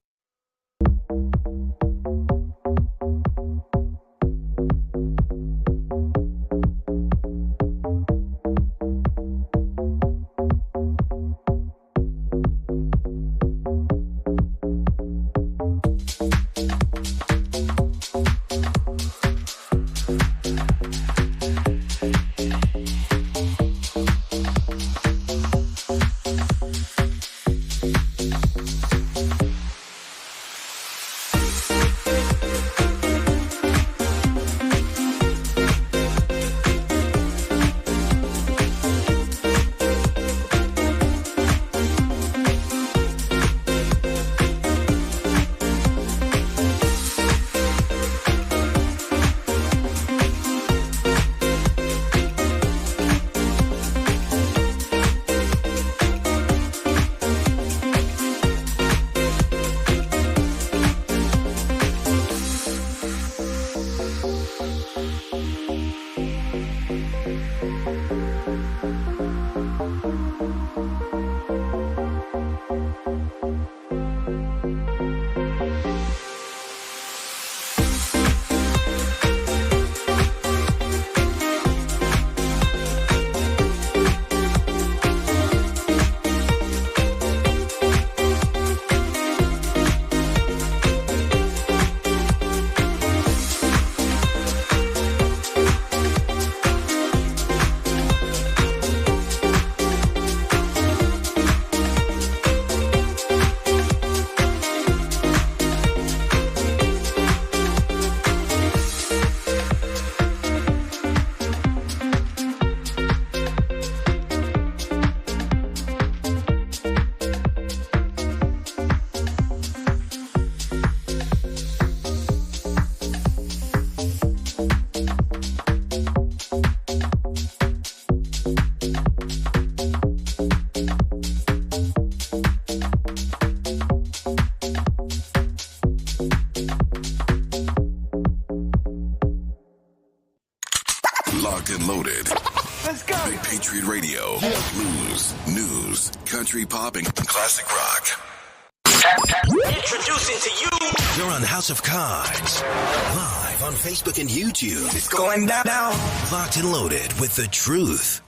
Locked and loaded. Let's go. Big Patriot Radio. Blues, news, country pop, and classic rock. Introducing to you. You're on House of Cards. Live on Facebook and YouTube. It's going down. Locked and loaded with the truth.